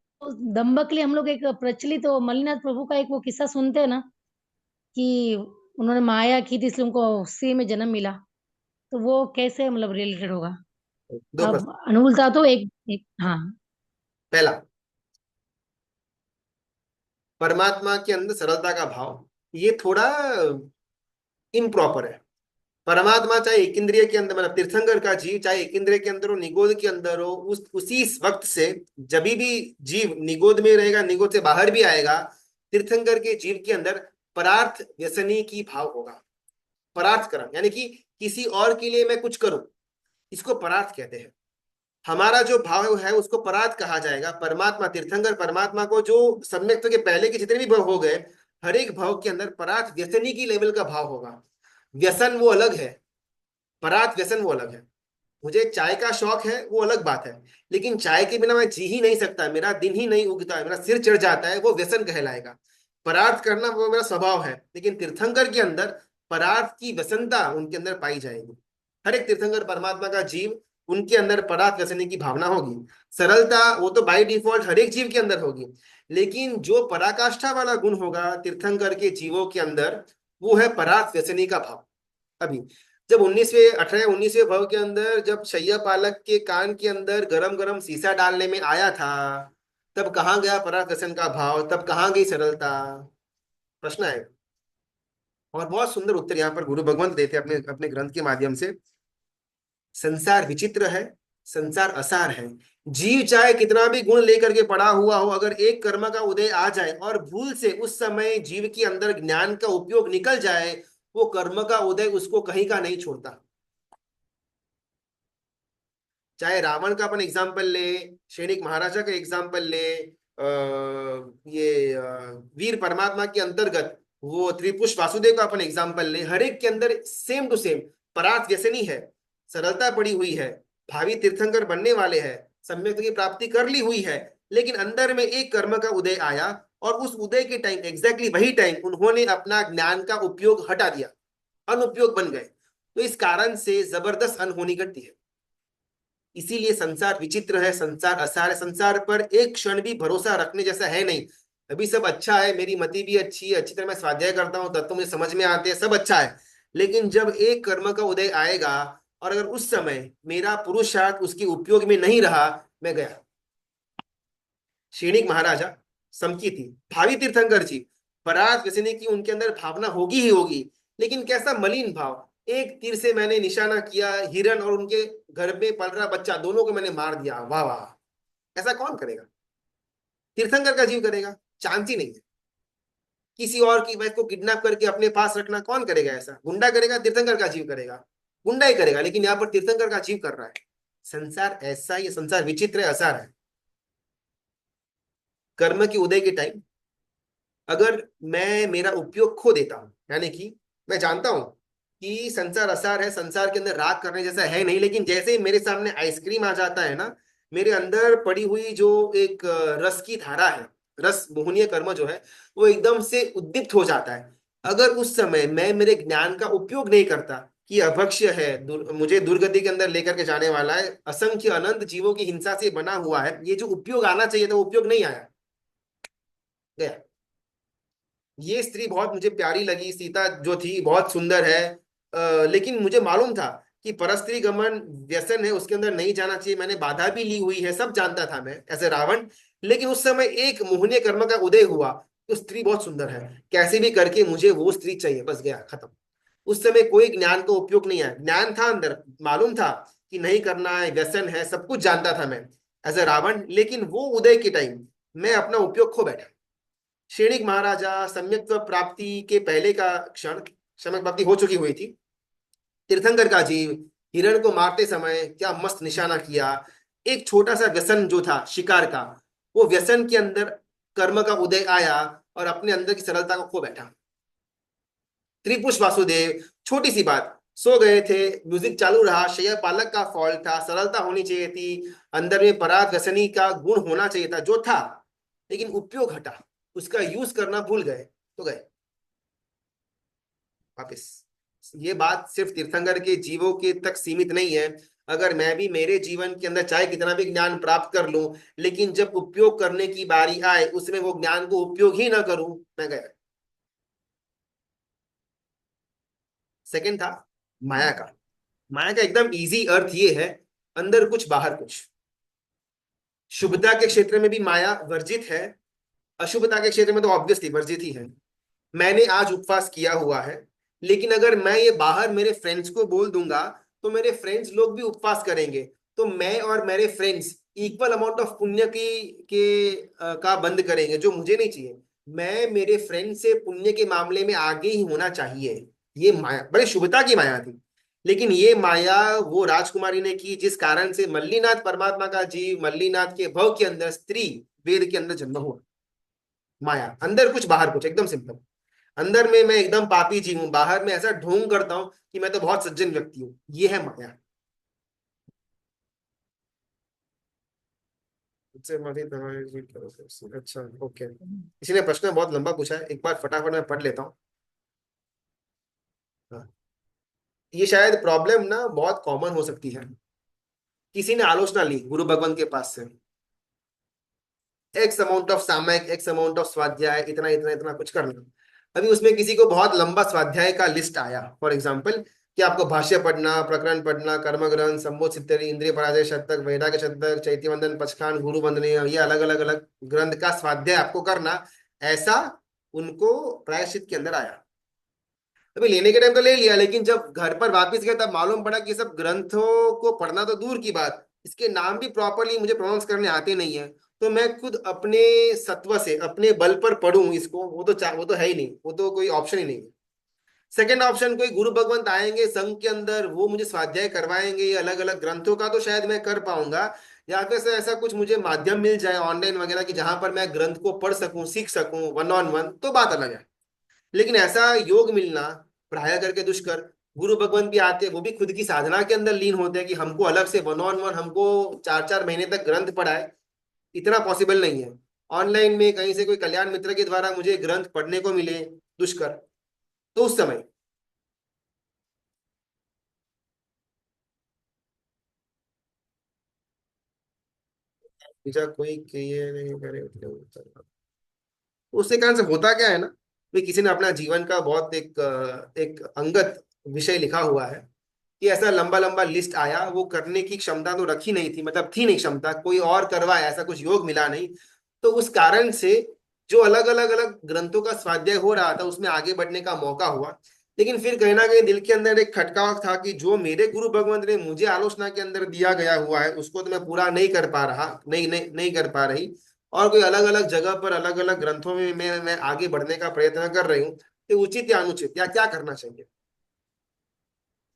दम्भ के लिए हम लोग एक प्रचलित तो मल्लीनाथ प्रभु का एक वो किस्सा सुनते हैं ना, कि उन्होंने माया की थी इसलिए उनको स्त्री में जन्म मिला, तो वो कैसे मतलब रिलेटेड होगा? दो अब प्रश्न। अनुकूलता तो एक हाँ। पहला, परमात्मा के अंदर सरलता का भाव, ये थोड़ा इम्प्रॉपर है। परमात्मा चाहे एक इंद्रिय के अंदर, मतलब तीर्थंकर का जीव चाहे एक इंद्रिय के अंदर हो, निगोद के अंदर हो, उस उसी वक्त से जब भी जीव निगोद में रहेगा, निगोद से बाहर भी आएगा, तीर्थंकर के जीव के अंदर परार्थ व्यसनी की भाव होगा। परार्थ कर्म यानी कि किसी और के लिए मैं कुछ करूं, इसको परार्थ कहते हैं। हमारा जो भाव है उसको परार्थ कहा जाएगा। परमात्मा तीर्थंकर परमात्मा को जो सम्यक्त के पहले के जितने भी भाव हो गए, हर एक भाव के अंदर परार्थ व्यसनी की लेवल का भाव होगा। व्यसन वो अलग है, परार्थ व्यसन वो अलग है। मुझे चाय का शौक है वो अलग बात है, लेकिन चाय के बिना मैं जी ही नहीं सकता, मेरा दिन ही नहीं उगता है, मेरा सिर चढ़ जाता है, वो व्यसन कहलाएगा। परार्थ करना वो मेरा स्वभाव है, लेकिन तीर्थंकर के अंदर परार्थ की व्यसनता उनके अंदर पाई जाएगी। हर एक तीर्थंकर परमात्मा का जीव, उनके अंदर परार्थ व्यसनी की भावना होगी। सरलता वो तो बाय डिफॉल्ट हर एक जीव के अंदर होगी, लेकिन जो पराकाष्ठा वाला गुण होगा तीर्थंकर के जीवों के अंदर, वो है परार्थ व्यसनी का भाव। अभी जब 19वें भाव के अंदर जब शैया पालक के कान के अंदर गरम गरम शीशा डालने में आया था, तब कहाँ गया पराकर्षण का भाव, तब कहाँ गई सरलता? प्रश्न है। और बहुत सुंदर उत्तर यहाँ पर गुरु भगवंत देते हैं अपने अपने ग्रंथ के माध्यम से। संसार विचित्र है, संसार असार है। जीव चाहे कितना भी गुण लेकर के पड़ा हुआ हो, अगर एक कर्म का उदय आ जाए और भूल से उस समय जीव के अंदर ज्ञान का उपयोग निकल जाए, वो कर्म का उदय उसको कहीं का नहीं छोड़ता। चाहे रावण का अपन एग्जाम्पल ले, सैनिक महाराजा का एग्जाम्पल ले, वीर परमात्मा के अंतर्गत वो त्रिपुष वासुदेव का अपन एग्जाम्पल ले, हर एक के अंदर सेम टू सेम परार्थ व्यसनी है, सरलता पड़ी हुई है, भावी तीर्थंकर बनने वाले हैं, सम्यक की प्राप्ति कर ली हुई है, लेकिन अंदर में एक कर्म का उदय आया और उस उदय के टाइम एग्जैक्टली वही टाइम उन्होंने अपना ज्ञान का उपयोग हटा दिया, अनुपयोग बन गए। तो इस कारण से जबरदस्त अनहोनी घटती है। इसीलिए संसार विचित्र है, संसार असार है, संसार पर एक क्षण भी भरोसा रखने जैसा है नहीं। अभी सब अच्छा है, मेरी मति भी अच्छी है, अच्छी तरह मैं स्वाध्याय करता हूँ, तत्व मुझे समझ में आते हैं, सब अच्छा है। लेकिन जब एक कर्म का उदय आएगा और अगर उस समय मेरा पुरुषार्थ उसके उपयोग में नहीं रहा, मैं गया। सैनिक महाराजा समकी थी, भावी तीर्थंकर जी, परार्थ व्यसनी की उनके अंदर भावना होगी ही होगी, लेकिन कैसा मलिन भाव। एक तीर से मैंने निशाना किया, हिरण और उनके घर में पल रहा बच्चा दोनों को मैंने मार दिया, वाह वाह। ऐसा कौन करेगा? तीर्थंकर का जीव करेगा? चांस ही नहीं है। किसी और की वाइफ को किडनैप करके अपने पास रखना कौन करेगा? ऐसा गुंडा करेगा, तीर्थंकर का जीव करेगा? गुंडा ही करेगा, लेकिन यहाँ पर तीर्थंकर का जीव कर रहा है। संसार ऐसा ही, संसार विचित्र है, असार है। कर्म की उदय के टाइम अगर मैं मेरा उपयोग खो देता हूं, यानी कि मैं जानता हूं कि संसार असार है, संसार के अंदर राग करने जैसा है नहीं, लेकिन जैसे ही मेरे सामने आइसक्रीम आ जाता है ना, मेरे अंदर पड़ी हुई जो एक रस की धारा है, रस मोहनीय कर्म जो है, वो एकदम से उद्दीप्त हो जाता है। अगर उस समय मैं मेरे ज्ञान का उपयोग नहीं करता कि अभक्ष्य है, मुझे दुर्गति के अंदर लेकर के जाने वाला है, असंख्य अनंत जीवों की हिंसा से बना हुआ है, ये जो उपयोग आना चाहिए था वो उपयोग नहीं आया, गया। ये स्त्री बहुत मुझे प्यारी लगी, सीता जो थी बहुत सुंदर है, लेकिन मुझे मालूम था कि परस्त्री गमन व्यसन है, उसके अंदर नहीं जाना चाहिए, मैंने बाधा भी ली हुई है, सब जानता था मैं ऐसे रावण। लेकिन उस समय एक मोहनीय कर्म का उदय हुआ, तो स्त्री बहुत सुंदर है, कैसे भी करके मुझे वो स्त्री चाहिए, बस गया, खत्म। उस समय कोई ज्ञान का उपयोग नहीं आया, ज्ञान था अंदर, मालूम था कि नहीं करना है, व्यसन है, सब कुछ जानता था मैं एज ए रावण, लेकिन वो उदय के टाइम मैं अपना उपयोग खो बैठा। क्षणिक महाराजा सम्यक्त्व प्राप्ति के पहले का क्षण, सम्यक प्राप्ति हो चुकी हुई थी। तीर्थंकर का जीव हिरण को मारते समय क्या मस्त निशाना किया। एक छोटा सा व्यसन जो था शिकार का, वो व्यसन के अंदर कर्म का उदय आया और अपने अंदर की सरलता को खो बैठा। त्रिपुष वासुदेव, छोटी सी बात, सो गए थे, म्यूजिक चालू रहा, शैया पालक का फॉल्ट था, सरलता होनी चाहिए थी, अंदर में पराग व्यसनी का गुण होना चाहिए था जो था, लेकिन उपयोग हटा, उसका यूज करना भूल गए, तो गए वापिस। ये बात सिर्फ तीर्थंकर के जीवों के तक सीमित नहीं है। अगर मैं भी मेरे जीवन के अंदर चाहे कितना भी ज्ञान प्राप्त कर लूं, लेकिन जब उपयोग करने की बारी आए उसमें वो ज्ञान को उपयोग ही ना करूं, मैं गया। सेकंड था माया का। माया का एकदम इजी अर्थ ये है, अंदर कुछ बाहर कुछ। शुभता के क्षेत्र में भी माया वर्जित है, अशुभता के क्षेत्र में तो ऑब्वियसली वर्जित ही है। मैंने आज उपवास किया हुआ है, लेकिन अगर मैं ये बाहर मेरे फ्रेंड्स को बोल दूंगा तो मेरे फ्रेंड्स लोग भी उपवास करेंगे, तो मैं और मेरे फ्रेंड्स इक्वल अमाउंट ऑफ पुण्य का बंद करेंगे, जो मुझे नहीं चाहिए। मैं मेरे फ्रेंड से पुण्य के मामले में आगे ही होना चाहिए। ये माया बड़ी शुभता की माया थी, लेकिन ये माया वो राजकुमारी ने की जिस कारण से मल्लीनाथ परमात्मा का जीव मल्लीनाथ के भव के अंदर स्त्री वेद के अंदर जन्म हुआ। माया अंदर कुछ बाहर कुछ, एकदम सिंपल। अंदर में मैं एकदम पापी जी हूं, बाहर में ऐसा ढोंग करता हूं कि मैं तो बहुत सज्जन व्यक्ति हूं, ये है माया। मुझसे मदद हमारे जी करो फिर। अच्छा, ओके। किसी ने प्रश्न बहुत लंबा पूछा है, एक बार फटाफट मैं पढ़ लेता हूँ। हाँ, ये शायद प्रॉब्लम ना बहुत कॉमन हो सकती है। किसी ने आलोचना ली गुरु भगवान के पास से, एक्स अमाउंट ऑफ सामयिक, एक्स अमाउंट ऑफ स्वाध्याय, इतना इतना इतना कुछ करना। अभी उसमें किसी को बहुत लंबा स्वाध्याय का लिस्ट आया, फॉर एग्जाम्पल कि आपको भाष्य पढ़ना, प्रकरण पढ़ना, कर्म ग्रंथ, संबोध सिद्धि, इंद्रिय पराजय शतक, वैराग्य शतक, चैत्यवंदन, पचखान, गुरु वंदनीय, ये अलग अलग अलग ग्रंथ का स्वाध्याय आपको करना, ऐसा उनको प्रायश्चित के अंदर आया। अभी लेने के टाइम तो ले लिया, लेकिन जब घर पर वापस गए तब मालूम पड़ा कि सब ग्रंथों को पढ़ना तो दूर की बात, इसके नाम भी प्रॉपरली मुझे प्रोनाउंस करने आते नहीं है। तो मैं खुद अपने सत्व से अपने बल पर पढ़ूं इसको, वो तो है ही नहीं, वो तो कोई ऑप्शन ही नहीं है। सेकंड ऑप्शन, कोई गुरु भगवंत आएंगे संघ के अंदर, वो मुझे स्वाध्याय करवाएंगे ये अलग अलग ग्रंथों का, तो शायद मैं कर पाऊंगा। या फिर से ऐसा कुछ मुझे माध्यम मिल जाए ऑनलाइन वगैरह की, जहां पर मैं ग्रंथ को पढ़ सकूं, सीख सकूं वन ऑन वन, तो बात अलग है। लेकिन ऐसा योग मिलना पढ़ाया करके दुष्कर। गुरु भगवान भी आते हैं, वो भी खुद की साधना के अंदर लीन होते हैं कि हमको अलग से वन ऑन वन हमको 4-4 महीने तक ग्रंथ पढ़ाए, इतना पॉसिबल नहीं है। ऑनलाइन में कहीं से कोई कल्याण मित्र के द्वारा मुझे ग्रंथ पढ़ने को मिले दुष्कर, तो उस समय कोई क्रिया नहीं करे, उसके कारण से होता क्या है ना, भाई किसी ने अपना जीवन का बहुत एक अंगत विषय लिखा हुआ है कि ऐसा लंबा लंबा लिस्ट आया, वो करने की क्षमता तो रखी नहीं थी, मतलब थी नहीं क्षमता, कोई और करवाया, ऐसा कुछ योग मिला नहीं। तो उस कारण से जो अलग अलग अलग ग्रंथों का स्वाध्याय हो रहा था उसमें आगे बढ़ने का मौका हुआ। लेकिन फिर कहीं ना कहीं दिल के अंदर एक खटकाव था कि जो मेरे गुरु भगवंत ने मुझे आलोचना के अंदर दिया गया हुआ है उसको तो मैं पूरा नहीं कर पा रहा, नहीं कर पा रही, और कोई अलग अलग जगह पर अलग अलग ग्रंथों में मैं आगे बढ़ने का प्रयत्न कर रही हूँ, तो उचित या अनुचित या क्या करना चाहिए।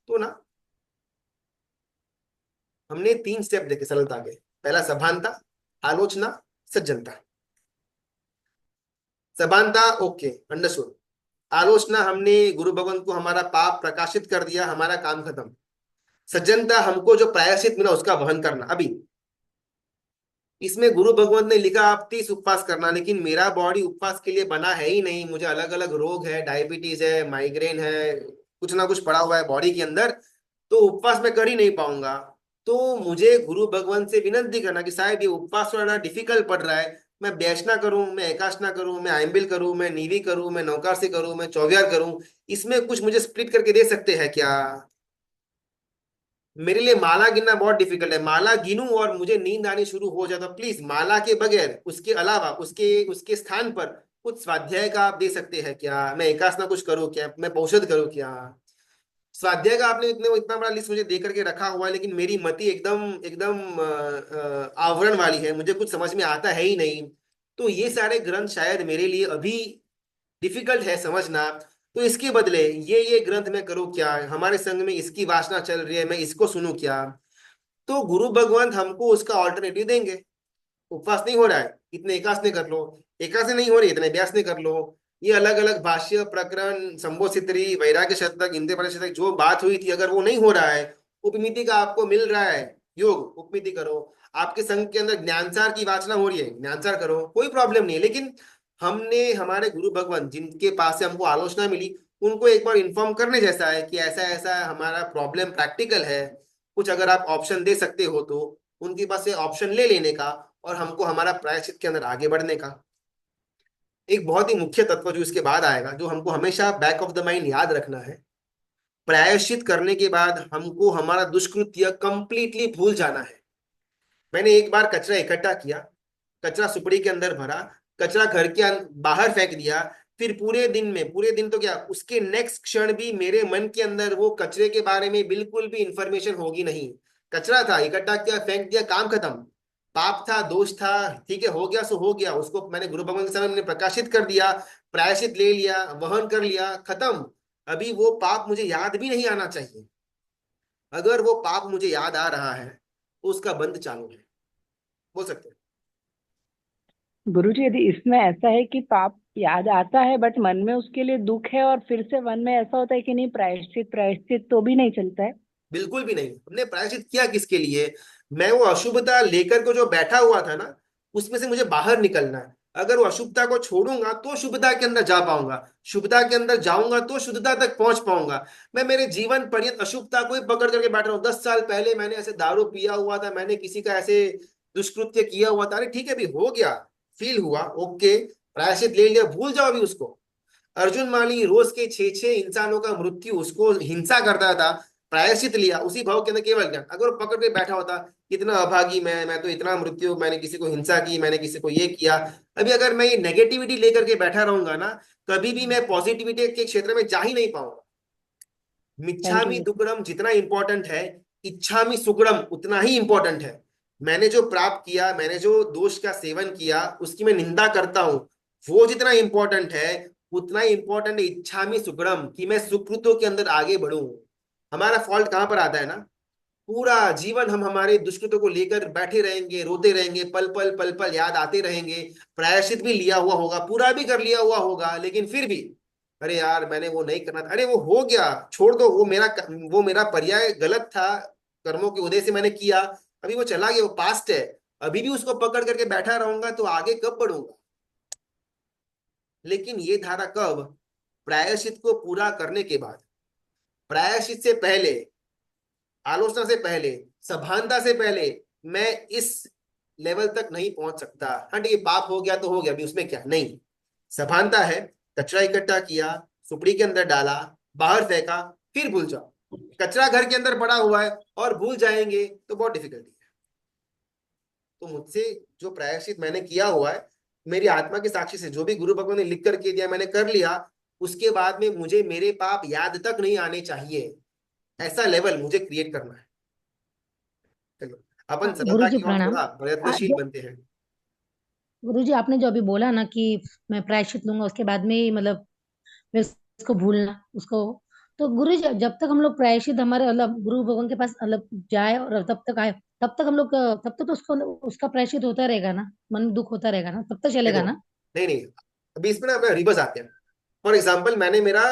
तो ना हमने 3 स्टेप देखे सरलता के। पहला सभानता, आलोचना, सज्जनता। सभानता ओके, अंडरस्टूड। आलोचना, हमने गुरु भगवान को हमारा पाप प्रकाशित कर दिया, हमारा काम खत्म। सज्जनता, हमको जो प्रायश्चित मिला उसका वहन करना। अभी इसमें गुरु भगवंत ने लिखा आप 30 उपवास करना, लेकिन मेरा बॉडी उपवास के लिए बना है ही नहीं। मुझे अलग अलग रोग है, डायबिटीज है, माइग्रेन है, कुछ ना कुछ पड़ा हुआ है बॉडी के अंदर, तो उपवास मैं कर ही नहीं पाऊंगा। तो मुझे गुरु भगवंत से विनती करना कि शायद ये उपवास थोड़ा डिफिकल्ट पड़ रहा है, मैं बैष्णा करूं, मैं एकाशना करूं, मैं आइम्बिल करूं, मैं नीवी करूं, मैं नौकार से करूं, मैं चौवियार करूं, इसमें कुछ मुझे स्प्लिट करके दे सकते हैं क्या? मेरे लिए माला गिनना बहुत डिफिकल्ट है। माला गिनूं और मुझे नींद आनी शुरू हो जाए, तो प्लीज माला के बगैर, उसके अलावा, उसके उसके स्थान पर कुछ स्वाध्याय का आप दे सकते हैं क्या? मैं एकासना कुछ करूँ क्या? मैं पौषध करूँ क्या? स्वाध्याय का आपने इतने इतना बड़ा लिस्ट मुझे दे करके रखा हुआ है, लेकिन मेरी मति एकदम एकदम आवरण वाली है, मुझे कुछ समझ में आता है ही नहीं। तो ये सारे ग्रंथ शायद मेरे लिए अभी डिफिकल्ट है समझना। तो इसके बदले ये ग्रंथ मैं करूँ क्या? हमारे संघ में इसकी वासना चल रही है, मैं इसको सुनूं क्या? तो गुरु भगवंत हमको उसका ऑल्टरनेटिव देंगे। उपवास नहीं हो रहा है, इतने एकासने कर लो। एकासने नहीं हो रही, इतने व्यासने कर लो। ये अलग अलग भाष्य प्रकरण, संबोधित्री, वैराग्य शतक, इंद्रिय शतक, जो बात हुई थी, अगर वो नहीं हो रहा है, उपमिति का आपको मिल रहा है योग, उपमिति करो। आपके संघ के अंदर ज्ञानसार की वासना हो रही है, ज्ञानसार करो, कोई प्रॉब्लम नहीं है। लेकिन हमने हमारे गुरु भगवान जिनके पास से हमको आलोचना मिली, उनको एक बार इन्फॉर्म करने जैसा है कि ऐसा ऐसा हमारा प्रॉब्लम प्रैक्टिकल है, कुछ अगर आप ऑप्शन दे सकते हो तो उनके पास से ऑप्शन ले लेने का, और हमको हमारा प्रायश्चित के अंदर आगे बढ़ने का। एक बहुत ही मुख्य तत्व जो इसके बाद आएगा, जो हमको हमेशा बैक ऑफ द माइंड याद रखना है, प्रायश्चित करने के बाद हमको हमारा दुष्कृत्य कंप्लीटली भूल जाना है। मैंने एक बार कचरा इकट्ठा किया, कचरा सुपड़ी के अंदर भरा, कचरा घर के बाहर फेंक दिया, फिर पूरे दिन में, पूरे दिन तो क्या, उसके नेक्स्ट क्षण भी मेरे मन के अंदर वो कचरे के बारे में बिल्कुल भी इंफॉर्मेशन होगी नहीं। कचरा था, इकट्ठा किया, फेंक दिया, काम खत्म। पाप था, दोष था, ठीक है, हो गया सो हो गया, उसको मैंने गुरु भगवान के सामने मैंने प्रकाशित कर दिया, प्रायश्चित ले लिया, वहन कर लिया, खत्म। अभी वो पाप मुझे याद भी नहीं आना चाहिए। अगर वो पाप मुझे याद आ रहा है तो उसका बंद चालू है, बोल सकते हैं। गुरुजी, यदि इसमें ऐसा है कि पाप याद आता है बट मन में उसके लिए दुख है, और फिर से मन में ऐसा होता है कि नहीं प्रायश्चित प्रायश्चित, तो भी नहीं चलता है? बिल्कुल भी नहीं। हमने प्रायश्चित किया किसके लिए? मैं वो अशुभता लेकर को जो बैठा हुआ था ना, उसमें से मुझे बाहर निकलना है। अगर वो अशुभता को छोड़ूंगा तो शुभता के अंदर जा पाऊंगा, शुभता के अंदर जाऊंगा तो शुद्धता तक पहुंच पाऊंगा। मैं मेरे जीवन पर्यंत अशुभता को ही पकड़ करके बैठ रहा हूँ। 10 साल पहले मैंने ऐसे दारू पिया हुआ था, मैंने किसी का ऐसे दुष्कृत्य किया हुआ था, अरे ठीक है, अभी हो गया, फील हुआ, ओके, प्रायश्चित ले लिया, भूल जाओ अभी उसको। अर्जुन माली रोज के 6 6 इंसानों का मृत्यु, उसको हिंसा करता था, प्रायश्चित लिया उसी भाव के अंदर, केवल ज्ञान। अगर वो पकड़ के बैठा होता, कितना अभागी मैं तो इतना मृत्यु, मैंने किसी को हिंसा की, मैंने किसी को ये किया। अभी अगर मैं ये नेगेटिविटी लेकर के बैठा रहूंगा ना, कभी भी मैं पॉजिटिविटी के क्षेत्र में जा ही नहीं पाऊंगा। थैंक यू मिच्छामि गुरु। दुक्कड़म जितना इंपॉर्टेंट है, इच्छामि सुकड़म उतना ही इंपॉर्टेंट है। मैंने जो प्राप्त किया, मैंने जो दोष का सेवन किया, उसकी मैं निंदा करता हूं, वो जितना इंपॉर्टेंट है, उतना ही इंपॉर्टेंट है इच्छामि सुकड़म, कि मैं सुकृतों के अंदर आगे बढ़ूं। हमारा फॉल्ट कहां पर आता है ना, पूरा जीवन हम हमारे दुष्कृतों को लेकर बैठे रहेंगे, रोते रहेंगे, पल पल पल पल याद आते रहेंगे। प्रायश्चित भी लिया हुआ होगा, पूरा भी कर लिया हुआ होगा, लेकिन फिर भी अरे यार मैंने वो नहीं करना था, अरे वो हो गया, छोड़ दो, वो मेरा पर्याय गलत था, कर्मों के उदय से मैंने किया, अभी वो चला गया, वो पास्ट है। अभी भी उसको पकड़ करके बैठा रहूंगा तो आगे कब बढ़ूंगा? लेकिन ये धारा कब? प्रायश्चित को पूरा करने के बाद, प्रायश्चित से पहले, आलोचना से पहले, सभानता से पहले मैं इस लेवल तक नहीं पहुंच सकता। हाँ ठीक है, पाप हो गया तो हो गया, अभी उसमें क्या नहीं। सभानता है, कचरा इकट्ठा किया, सुपड़ी के अंदर डाला, बाहर फेंका, फिर भूल जाओ। कचरा घर के अंदर पड़ा हुआ है और भूल जाएंगे तो बहुत डिफिकल्टी है। तो मुझसे जो प्रायश्चित मैंने किया हुआ है, मेरी आत्मा के साक्षी से जो भी गुरु भगवान ने लिख करके दिया, मैंने कर लिया। उसके बाद में मुझे मेरे पाप याद तक नहीं आने चाहिए, ऐसा लेवल मुझे क्रिएट करना है। चलो, अपन गुरु सरलता जी की ओर प्रणाम। थोड़ा प्रयत्नशील बनते हैं। गुरु जी आपने जो अभी बोला ना कि मैं प्रायश्चित लूंगा उसके बाद में ही मतलब मैं उसको भूलना उसको, तो गुरु जी जब तक हम लोग प्रायश्चित हमारे मतलब गुरु भगवान के पास मतलब जाए और तब तक आए, तब तक हम लोग तब तक तो उसको उसका प्रायश्चित होता रहेगा ना, मन में दुख होता रहेगा ना, तब तक चलेगा देखो, ना? नहीं नहीं, अभी इसमें ना अपना रिवर्स आते हैं। फॉर एग्जाम्पल, मैंने मेरा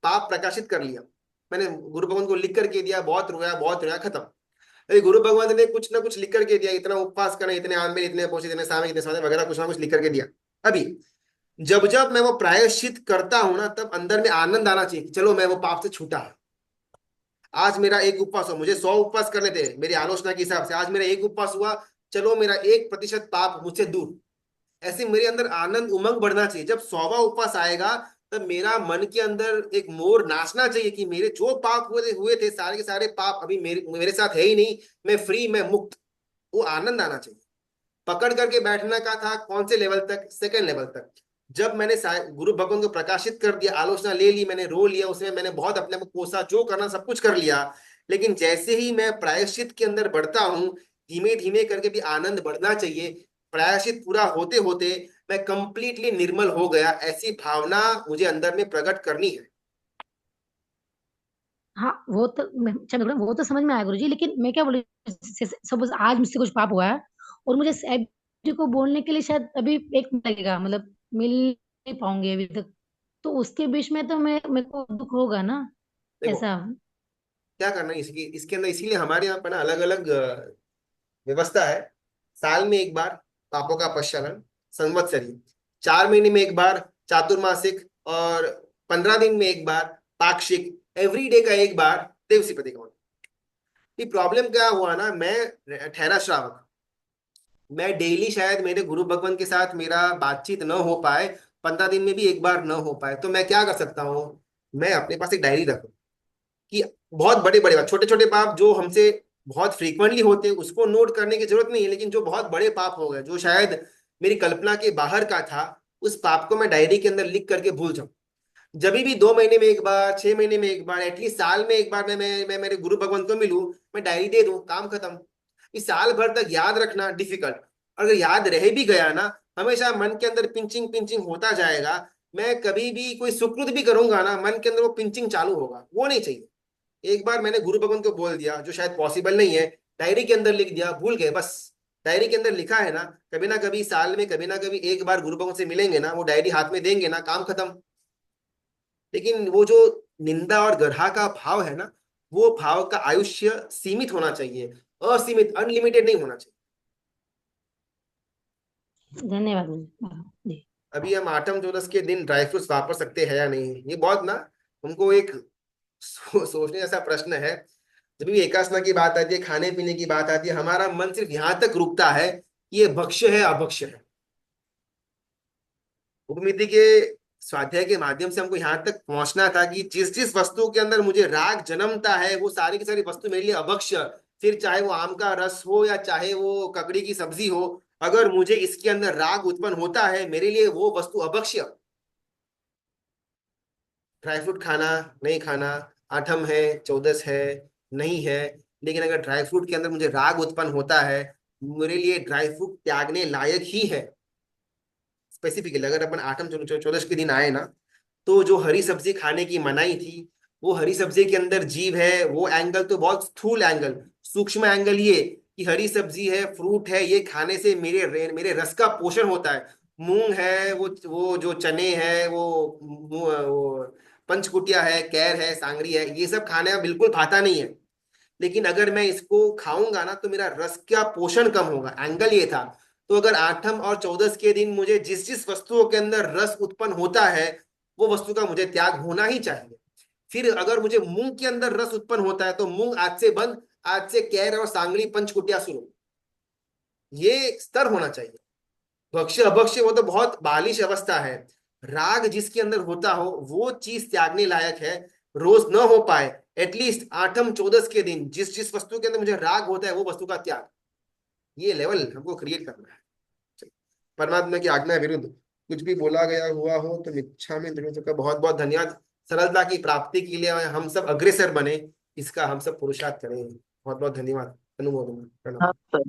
पाप प्रकाशित कर लिया, मैंने गुरु भगवान को लिख करके दिया, बहुत रोया बहुत रोया, खत्म। अरे गुरु भगवान ने कुछ ना कुछ लिख करके दिया, इतना उपवास करना, इतने आंबे, इतने पोषे, इतने सामे, इतने सामे वगैरह कुछ ना कुछ लिख करके दिया। अभी जब जब मैं वो प्रायश्चित करता हूं ना, तब अंदर में आनंद आना चाहिए कि चलो मैं वो पाप से छूटा। आज मेरा एक उपवास हो, मुझे 100 उपवास करने थे मेरी आलोचना के हिसाब से, आज मेरा एक उपवास हुआ, चलो मेरा 1% पाप मुझसे दूर। ऐसे मेरे अंदर आनंद उमंग बढ़ना चाहिए। जब 100वां उपवास आएगा, तब मेरा मन के अंदर एक मोर नाचना चाहिए कि मेरे जो पाप हुए थे सारे के सारे पाप अभी मेरे मेरे साथ है ही नहीं, मैं फ्री, मैं मुक्त। वो आनंद आना चाहिए। पकड़ करके बैठना का था कौन से लेवल तक? सेकंड लेवल तक। जब मैंने गुरु भगवान को प्रकाशित कर दिया, आलोचना ले ली, मैंने रो लिया, उसमें मैंने बहुत अपने आप को कोसा, जो करना सब कुछ कर लिया, लेकिन जैसे ही मैं प्रायश्चित के अंदर बढ़ता हूं, धीमे धीमे करके भी आनंद बढ़ना चाहिए। प्रायश्चित पूरा होते होते मैं कंप्लीटली निर्मल हो गया, ऐसी भावना मुझे अंदर में प्रकट करनी है। हाँ वो तो चलो वो तो समझ में आया गुरुजी, लेकिन मैं क्या बोल रही, सपोज आज मुझसे कुछ पाप हुआ है और मुझे साहब जी को बोलने के लिए शायद अभी एक मिनट लगेगा, मतलब मिल नहीं पाऊंगी अभी तक, तो उसके बीच में तो मैं मेरे को दुख होगा ना देखो ऐसा। क्या करना है इसके अंदर, इसीलिए हमारे यहाँ पर ना अलग अलग व्यवस्था है। साल में एक बार पापों का पश्चाताप, संवत्सरी, 4 महीने में एक बार चातुर्मासिक, और 15 दिन में एक बार पाक्षिक, एवरी डे का एक बार देवसी प्रतिक्रमण। ये प्रॉब्लम क्या हुआ ना, मैं ठहरा श्रावक, मैं डेली शायद मेरे गुरु भगवान के साथ मेरा बातचीत न हो पाए, 15 दिन में भी एक बार न हो पाए, तो मैं क्या कर सकता हूँ? मैं अपने पास एक डायरी रखूं कि बहुत बड़े बड़े पाप, छोटे छोटे पाप जो हमसे बहुत फ्रीक्वेंटली होते हैं उसको नोट करने की जरूरत नहीं है, लेकिन जो बहुत बड़े पाप हो गए, जो शायद मेरी कल्पना के बाहर का था, उस पाप को मैं डायरी के अंदर लिख करके भूल जाऊं। जब भी 2 महीने में एक बार, 6 महीने में एक बार, एटलीस्ट साल में एक बार मैं मेरे गुरु भगवान को मिलूं, मैं डायरी दे दूं, काम खत्म। इस साल भर तक याद रखना डिफिकल्ट। अगर याद रह भी गया ना, हमेशा मन के अंदर पिंचिंग पिंचिंग होता जाएगा। मैं कभी भी कोई सुकृत भी करूंगा ना, मन के अंदर वो पिंचिंग चालू होगा, वो नहीं चाहिए। एक बार मैंने गुरु भगवान को बोल दिया, जो शायद पॉसिबल नहीं है, डायरी के अंदर लिख दिया, भूल गए बस। डायरी के अंदर लिखा है ना कभी साल में कभी ना कभी एक बार गुरु भगवान से मिलेंगे ना, वो डायरी हाथ में देंगे ना, काम खत्म। लेकिन वो जो निंदा और गर्हा का भाव है ना, वो भाव का आयुष्य सीमित होना चाहिए, असीमित, अनलिमिटेड नहीं होना चाहिए। धन्यवाद गुरुजी। हाँ, जी। अभी हम आठम चौदस के दिन ड्राई फ्रूट्स वापर सकते हैं या नहीं, ये बहुत ना हमको एक सोचने जैसा प्रश्न है। जब भी एकासना की बात आती है, खाने पीने की बात आती है, हमारा मन सिर्फ यहां तक रुकता है कि ये भक्ष्य है अभक्ष्य है। उपमिति के स्वाध्याय के माध्यम से हमको यहाँ तक पहुंचना था कि जिस जिस वस्तु के अंदर मुझे राग जन्मता है, वो सारी की सारी वस्तु मेरे लिए अभक्ष्य। फिर चाहे वो आम का रस हो या चाहे वो ककड़ी की सब्जी हो, अगर मुझे इसके अंदर राग उत्पन्न होता है, मेरे लिए वो वस्तु अभक्ष्य। ड्राई फ्रूट खाना, नहीं खाना, आठम है, चौदस है, नहीं है, लेकिन अगर ड्राई फ्रूट के अंदर मुझे राग उत्पन्न होता है, मेरे लिए ड्राई फ्रूट त्यागने लायक ही है। स्पेसिफिकली अगर अपन आठम चौदस के दिन आए ना, तो जो हरी सब्जी खाने की मनाही थी, वो हरी सब्जी के अंदर जीव है, वो एंगल तो बहुत स्थूल एंगल, सूक्ष्म एंगल ये कि हरी सब्जी है, फ्रूट है, ये खाने से मेरे रस का पोषण होता है। मूंग है, वो जो चने हैं, वो पंचकुटिया है, कैर है, सांगरी है, ये सब खाने में बिल्कुल भाता नहीं है। लेकिन अगर मैं इसको खाऊंगा ना, तो मेरा रस का पोषण कम होगा, एंगल ये था। तो अगर आठम और चौदस के दिन मुझे जिस जिस वस्तुओं के अंदर रस उत्पन्न होता है, वो वस्तु का मुझे त्याग होना ही चाहिए। फिर अगर मुझे मूंग के अंदर रस उत्पन्न होता है, तो मूंग आज से बंद, आज से कैर और सांगली पंचकुटिया शुरू, ये स्तर होना चाहिए। भक्ष्य अभक्ष्य वो तो बहुत बालिश अवस्था है। राग जिसके अंदर होता हो, वो चीज त्यागने लायक है। रोज न हो पाए, एटलीस्ट आठम चौदस के दिन जिस जिस वस्तु के अंदर मुझे राग होता है, वो वस्तु का त्याग, ये लेवल हमको क्रिएट करना है। परमात्मा की आज्ञा विरुद्ध कुछ भी बोला गया हुआ हो तो मिच्छा में का बहुत बहुत धन्यवाद। सरलता की प्राप्ति के लिए हम सब अग्रसर बने, इसका हम सब पुरुषार्थ करें। बहुत बहुत धन्यवाद। अनुमोदन, प्रणाम। हाँ सर।